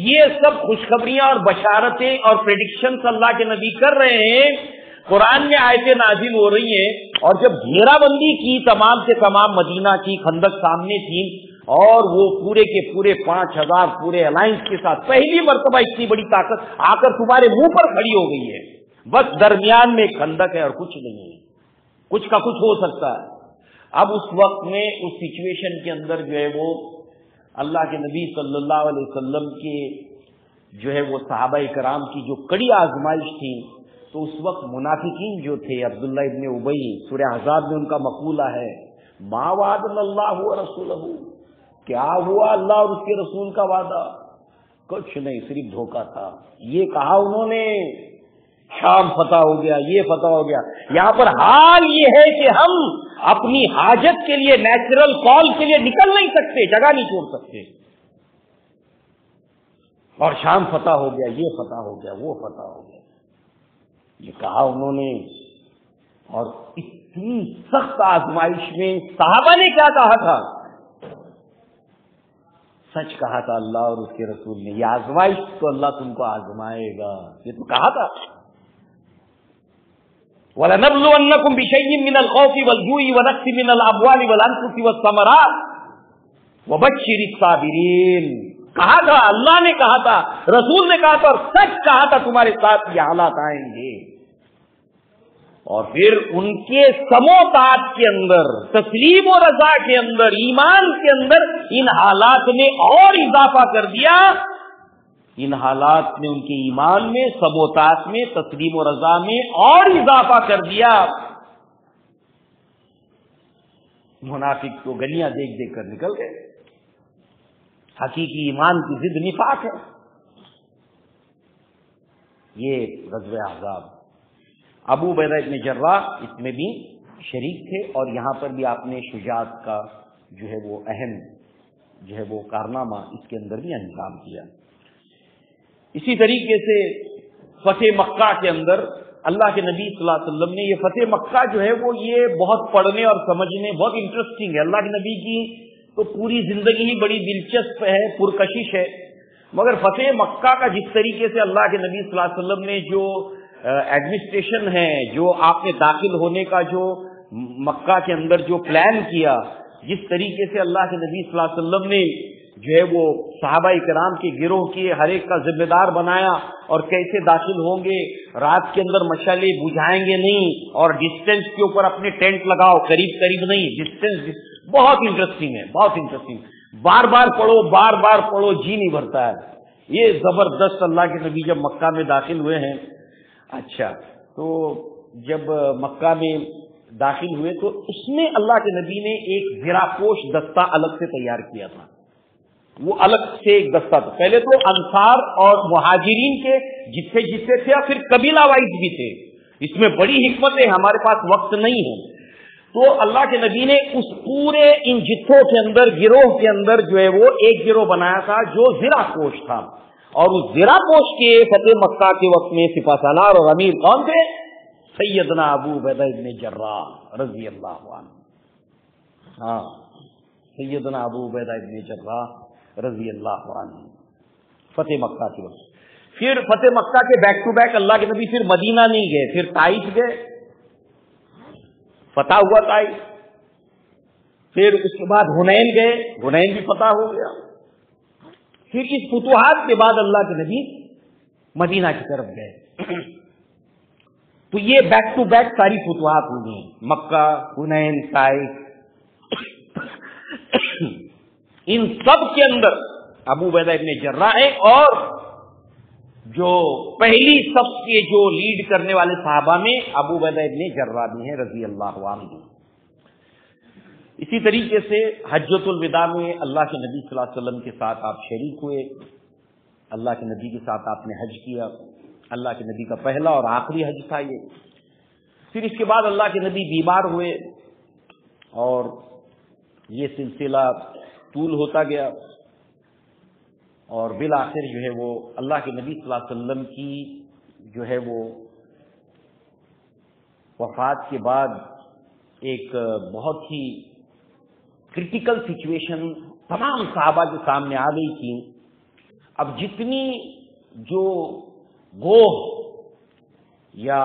یہ سب خوشخبریاں اور بشارتیں اور پریڈکشنز اللہ کے نبی کر رہے ہیں. قرآن میں آیتیں نازل ہو رہی ہیں، اور جب گھیرا بندی کی تمام سے تمام مدینہ کی، خندق سامنے تھی، اور وہ پورے کے پورے 5000 پورے الائنس کے ساتھ پہلی مرتبہ اتنی بڑی طاقت آ کر تمہارے منہ پر کھڑی ہو گئی ہے. بس درمیان میں ایک خندق ہے اور کچھ نہیں ہے، کچھ کا کچھ ہو سکتا ہے. اب اس وقت میں اس سچویشن کے اندر جو ہے وہ اللہ کے نبی صلی اللہ علیہ وسلم کے جو ہے وہ صحابہ کرام کی جو کڑی آزمائش تھی، تو اس وقت منافقین جو تھے، عبداللہ ابن ابی، سورہ احزاب میں ان کا مقولہ ہے، ما وعدنا اللہ ورسولہ، کیا ہوا اللہ اور اس کے رسول کا وعدہ؟ کچھ نہیں، صرف دھوکہ تھا۔ یہ کہا انہوں نے شام فتح ہو گیا، یہ فتح ہو گیا۔ یہاں پر حال یہ ہے کہ ہم اپنی حاجت کے لیے، نیچرل کال کے لیے نکل نہیں سکتے، جگہ نہیں چھوڑ سکتے، اور شام فتح ہو گیا، یہ فتح ہو گیا، وہ فتح ہو گیا، یہ کہا انہوں نے۔ اور اتنی سخت آزمائش میں صحابہ نے کیا کہا تھا؟ سچ کہا تھا اللہ اور اس کے رسول نے، یہ آزمائش تو اللہ تم کو آزمائے گا، یہ تو کہا تھا۔ وَلَنَبْلُوَنَّكُمْ بِشَيْءٍ مِّنَ الْخَوْفِ وَالْجُوعِ وَنَقْصٍ مِّنَ الْأَمْوَالِ وَالْأَنفُسِ وَالثَّمَرَاتِ وَبَشِّرِ الصَّابِرِينَ، کہا تھا، اللہ نے کہا تھا، رسول نے کہا تھا، اور سچ کہا تھا تمہارے ساتھ یہ حالات آئیں گے۔ اور پھر ان کے سموتات کے اندر، تسلیم و رضا کے اندر، ایمان کے اندر ان حالات نے اور اضافہ کر دیا، ان حالات نے ان کے ایمان میں، سموتات میں، تسلیم و رضا میں اور اضافہ کر دیا۔ منافق تو گلیاں دیکھ دیکھ کر نکل گئے، حقیقی ایمان کی ضد نفاق ہے۔ یہ غزوہ احزاب، ابو عبیدہ ابن جراح اس میں بھی شریک تھے، اور یہاں پر بھی آپ نے شجاعت کا جو ہے وہ اہم جو ہے وہ کارنامہ اس کے اندر بھی انجام دیا۔ اسی طریقے سے فتح مکہ کے اندر اللہ کے نبی صلی اللہ علیہ وسلم نے، یہ فتح مکہ جو ہے وہ یہ بہت پڑھنے اور سمجھنے بہت انٹرسٹنگ ہے۔ اللہ کے نبی کی تو پوری زندگی ہی بڑی دلچسپ ہے، پرکشش ہے، مگر فتح مکہ کا جس طریقے سے اللہ کے نبی صلی اللہ علیہ وسلم نے جو ایڈمنسٹریشن ہے، جو آپ نے داخل ہونے کا جو مکہ کے اندر جو پلان کیا، جس طریقے سے اللہ کے نبی صلی اللہ علیہ وسلم نے جو ہے وہ صحابہ کرام کے گروہ کی ہر ایک کا ذمہ دار بنایا، اور کیسے داخل ہوں گے، رات کے اندر مشعلیں بجھائیں گے نہیں، اور ڈسٹینس کے اوپر اپنے ٹینٹ لگاؤ، قریب قریب نہیں، ڈسٹینس، بہت انٹرسٹنگ ہے، بہت انٹرسٹنگ، بار بار پڑھو، بار بار پڑھو، جی نہیں بھرتا ہے۔ یہ زبردست اللہ کے نبی جب مکہ میں داخل ہوئے ہیں، اچھا تو جب مکہ میں داخل ہوئے تو اس میں اللہ کے نبی نے ایک زراپوش دستہ الگ سے تیار کیا تھا، وہ الگ سے ایک دستہ تھا۔ پہلے تو انصار اور مہاجرین کے جتنے جتنے تھے، اور پھر قبیلہ وائز بھی تھے۔ اس میں بڑی حکمت ہے، ہمارے پاس وقت نہیں ہے، تو اللہ کے نبی نے اس پورے ان جتھوں کے اندر، گروہ کے اندر جو ہے وہ ایک گروہ بنایا تھا جو زراپوش تھا، اور اس زراپوش کے فتح مکہ کے وقت میں سپہ سالار اور امیر کون تھے؟ سیدنا ابو عبیدہ ابن جراح رضی اللہ عنہ۔ ہاں، سیدنا ابو عبیدہ ابن جراح رضی اللہ عنہ فتح مکہ کے وقت۔ پھر فتح مکہ کے بیک ٹو بیک اللہ کے نبی پھر مدینہ نہیں گئے، پھر طائف گئے، فتح ہوا طائف، پھر اس کے بعد حنین گئے، حنین بھی فتح ہو گیا۔ پھر اس فتوحات کے بعد اللہ کے نبی مدینہ کی طرف گئے، تو یہ بیک ٹو بیک ساری فتوحات ہوئی ہیں، مکہ، حنین، طائف۔ ان سب کے اندر ابو عبیدہ ابن جراح ہیں، اور جو پہلی سب کے جو لیڈ کرنے والے صحابہ میں ابو عبیدہ ابن جراح بھی ہیں رضی اللہ عنہ۔ اسی طریقے سے حجۃ الوداع میں اللہ کے نبی صلی اللہ علیہ وسلم کے ساتھ آپ شریک ہوئے، اللہ کے نبی کے ساتھ آپ نے حج کیا، اللہ کے نبی کا پہلا اور آخری حج تھا یہ۔ پھر اس کے بعد اللہ کے نبی بیمار ہوئے، اور یہ سلسلہ طول ہوتا گیا، اور بالآخر جو ہے وہ اللہ کے نبی صلی اللہ علیہ وسلم کی جو ہے وہ وفات کے بعد ایک بہت ہی کرٹیکل سچویشن تمام صحابہ کے سامنے آ گئی تھی۔ اب جتنی جو گوہ یا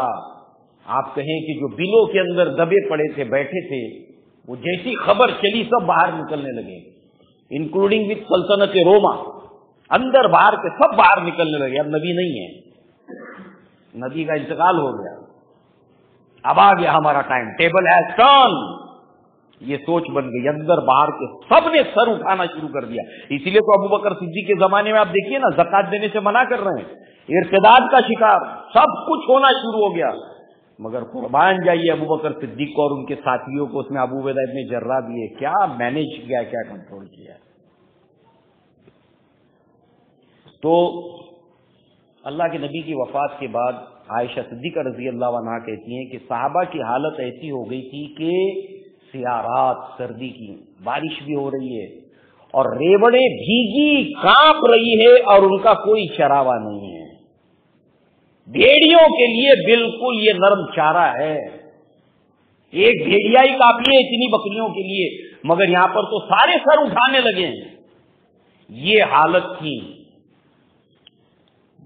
آپ کہیں کہ جو بلوں کے اندر دبے پڑے تھے، بیٹھے تھے، وہ جیسی خبر چلی سب باہر نکلنے لگے، انکلوڈنگ وتھ سلطنت روما، اندر باہر کے سب باہر نکلنے لگے۔ اب نبی نہیں ہے، نبی کا انتقال ہو گیا، اب آ گیا ہمارا ٹائم، ٹیبل ہیز ٹرن، یہ سوچ بن گئی، اندر باہر کے سب نے سر اٹھانا شروع کر دیا۔ اسی لیے تو ابو بکر صدیق کے زمانے میں آپ دیکھیے نا، زکات دینے سے منع کر رہے ہیں، ارتداد کا شکار، سب کچھ ہونا شروع ہو گیا۔ مگر قربان جائیے ابو بکر صدیق کو اور ان کے ساتھیوں کو، اس میں ابو عبیدہ ابن جراح بھی ہے، کیا مینج کیا، کیا کنٹرول کیا۔ تو اللہ کے نبی کی وفات کے بعد عائشہ صدیقہ رضی اللہ عنہا کہتی ہیں کہ صحابہ کی حالت ایسی ہو گئی تھی کہ سیاہ رات، سردی کی، بارش بھی ہو رہی ہے اور ریوڑیں بھیگی کانپ رہی ہے اور ان کا کوئی چراوا نہیں ہے۔ بھیڑیوں کے لیے بالکل یہ نرم چارہ ہے، ایک بھیڑیا ہی کافی ہے اتنی بکریوں کے لیے، مگر یہاں پر تو سارے سر اٹھانے لگے ہیں۔ یہ حالت تھی۔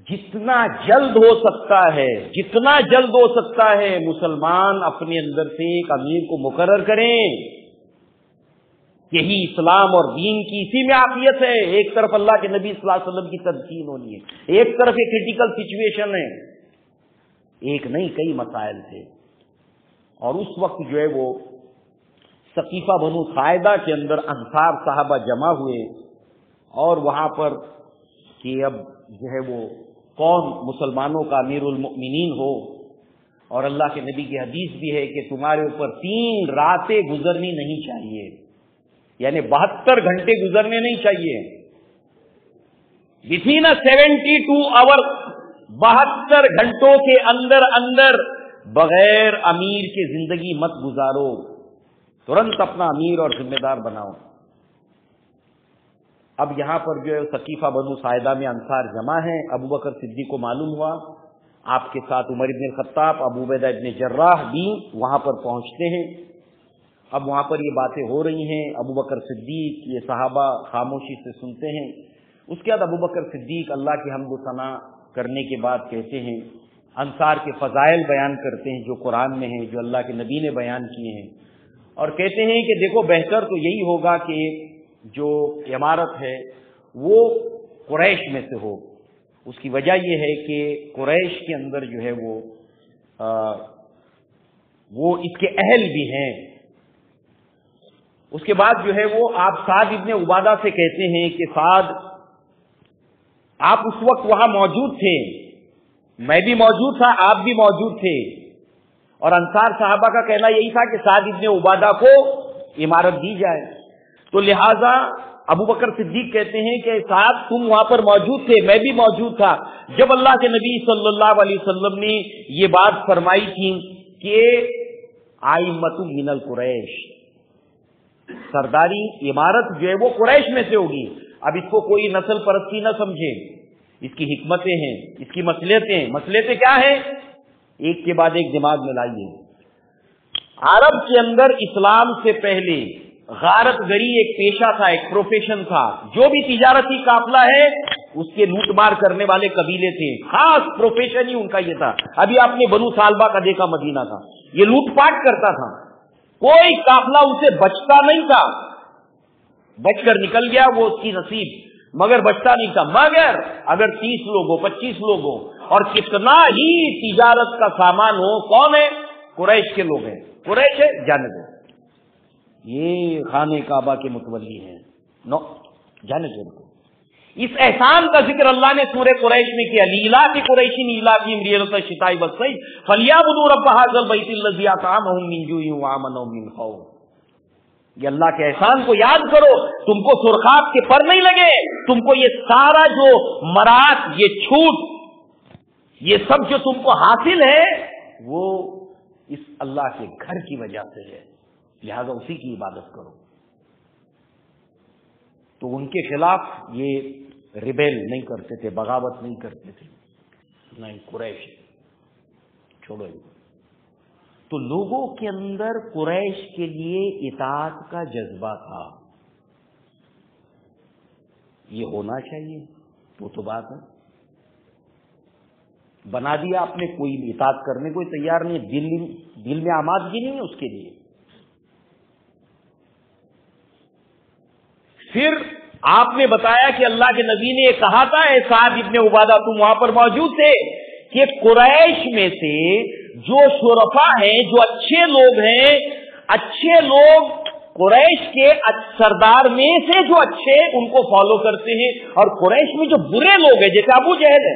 جتنا جلد ہو سکتا ہے، جتنا جلد ہو سکتا ہے مسلمان اپنے اندر سے ایک امیر کو مقرر کریں۔ یہی اسلام اور دین کی اسی میں عافیت ہے۔ ایک طرف اللہ کے نبی صلی اللہ علیہ وسلم کی تدفین ہونی ہے، ایک طرف ایک کریٹیکل سچویشن ہے، ایک نہیں کئی مسائل تھے۔ اور اس وقت جو ہے وہ ثقیفہ بنو ساعدہ کے اندر انصار صحابہ جمع ہوئے اور وہاں پر کہ اب جو ہے وہ کون مسلمانوں کا امیر المؤمنین ہو، اور اللہ کے نبی کی حدیث بھی ہے کہ تمہارے اوپر 3 راتیں گزرنی نہیں چاہیے، یعنی 72 گھنٹے گزرنے نہیں چاہیے، within 72 hours، 72 گھنٹوں کے اندر اندر بغیر امیر کے زندگی مت گزارو، ترنت اپنا امیر اور ذمہ دار بناؤ۔ اب یہاں پر جو ہے ثقیفہ بنو ساعدہ میں انصار جمع ہیں۔ ابو بکر صدیق کو معلوم ہوا، آپ کے ساتھ عمر ابن الخطاب، ابو عبیدہ ابن جراح بھی وہاں پر پہنچتے ہیں۔ اب وہاں پر یہ باتیں ہو رہی ہیں، ابو بکر صدیق یہ صحابہ خاموشی سے سنتے ہیں۔ اس کے بعد ابو بکر صدیق اللہ کی حمد و ثنا کرنے کے بعد کہتے ہیں، انصار کے فضائل بیان کرتے ہیں جو قرآن میں ہیں، جو اللہ کے نبی نے بیان کیے ہیں، اور کہتے ہیں کہ دیکھو بہتر تو یہی ہوگا کہ جو عمارت ہے وہ قریش میں سے ہو۔ اس کی وجہ یہ ہے کہ قریش کے اندر جو ہے وہ اس کے اہل بھی ہیں۔ اس کے بعد جو ہے وہ آپ سعد ابن عبادہ سے کہتے ہیں کہ سعد آپ اس وقت وہاں موجود تھے، میں بھی موجود تھا، آپ بھی موجود تھے، اور انصار صحابہ کا کہنا یہی تھا کہ سعد ابن عبادہ کو عمارت دی جائے۔ تو لہذا ابو بکر صدیق کہتے ہیں کہ سعد تم وہاں پر موجود تھے، میں بھی موجود تھا جب اللہ کے نبی صلی اللہ علیہ وسلم نے یہ بات فرمائی تھی کہ آئمۃ من القریش، سرداری عمارت جو ہے وہ قریش میں سے ہوگی۔ اب اس کو کوئی نسل پرستی نہ سمجھے، اس کی حکمتیں ہیں، اس کی مصلحتیں کیا ہیں، ایک کے بعد ایک دماغ میں لائیے۔ عرب کے اندر اسلام سے پہلے غارت گری ایک پیشہ تھا، ایک پروفیشن تھا۔ جو بھی تجارتی قافلہ ہے اس کے لوٹ مار کرنے والے قبیلے تھے، خاص پروفیشن ہی ان کا یہ تھا۔ ابھی آپ نے بنو سالبہ کا دیکھا، مدینہ کا، یہ لوٹ پاٹ کرتا تھا، کوئی قافلہ اسے بچتا نہیں تھا، بچ کر نکل گیا وہ اس کی نصیب، مگر بچتا نہیں تھا۔ مگر اگر 30 لوگ ہو، 25 لوگ ہو اور کتنا ہی تجارت کا سامان ہو، کون ہے؟ قریش کے لوگ ہیں، قریش ہے، جانے دو، یہ خانہ کعبہ کے متولی ہیں، نو جانے دو۔ اس احسان کا ذکر اللہ نے سورہ قریش میں کیا، لیلاف قریش ایلافہم رحلۃ الشتاء والصیف فلیعبدوا رب ھذا البیت الذی اطعمهم من جوع وآمنهم من خوف۔ یہ اللہ کے احسان کو یاد کرو، تم کو سرخاب کے پر نہیں لگے، تم کو یہ سارا جو مرات، یہ چھوٹ، یہ سب جو تم کو حاصل ہے وہ اس اللہ کے گھر کی وجہ سے ہے، لہذا اسی کی عبادت کرو۔ تو ان کے خلاف یہ ریبیل نہیں کرتے تھے، بغاوت نہیں کرتے تھے، نہیں قریش چھوڑو۔ تو لوگوں کے اندر قریش کے لیے اطاعت کا جذبہ تھا، یہ ہونا چاہیے، وہ تو بات ہے۔ بنا دیا آپ نے، کوئی اطاعت کرنے کو تیار نہیں، دل میں آمادگی نہیں ہے اس کے لیے۔ پھر آپ نے بتایا کہ اللہ کے نبی نے یہ کہا تھا، اے سعد ابن عبادہ تم وہاں پر موجود تھے، کہ قریش میں سے جو شرفا ہیں، جو اچھے لوگ ہیں، اچھے لوگ قریش کے سردار میں سے جو اچھے ان کو فالو کرتے ہیں، اور قریش میں جو برے لوگ ہیں جیسے ابو جہل ہے،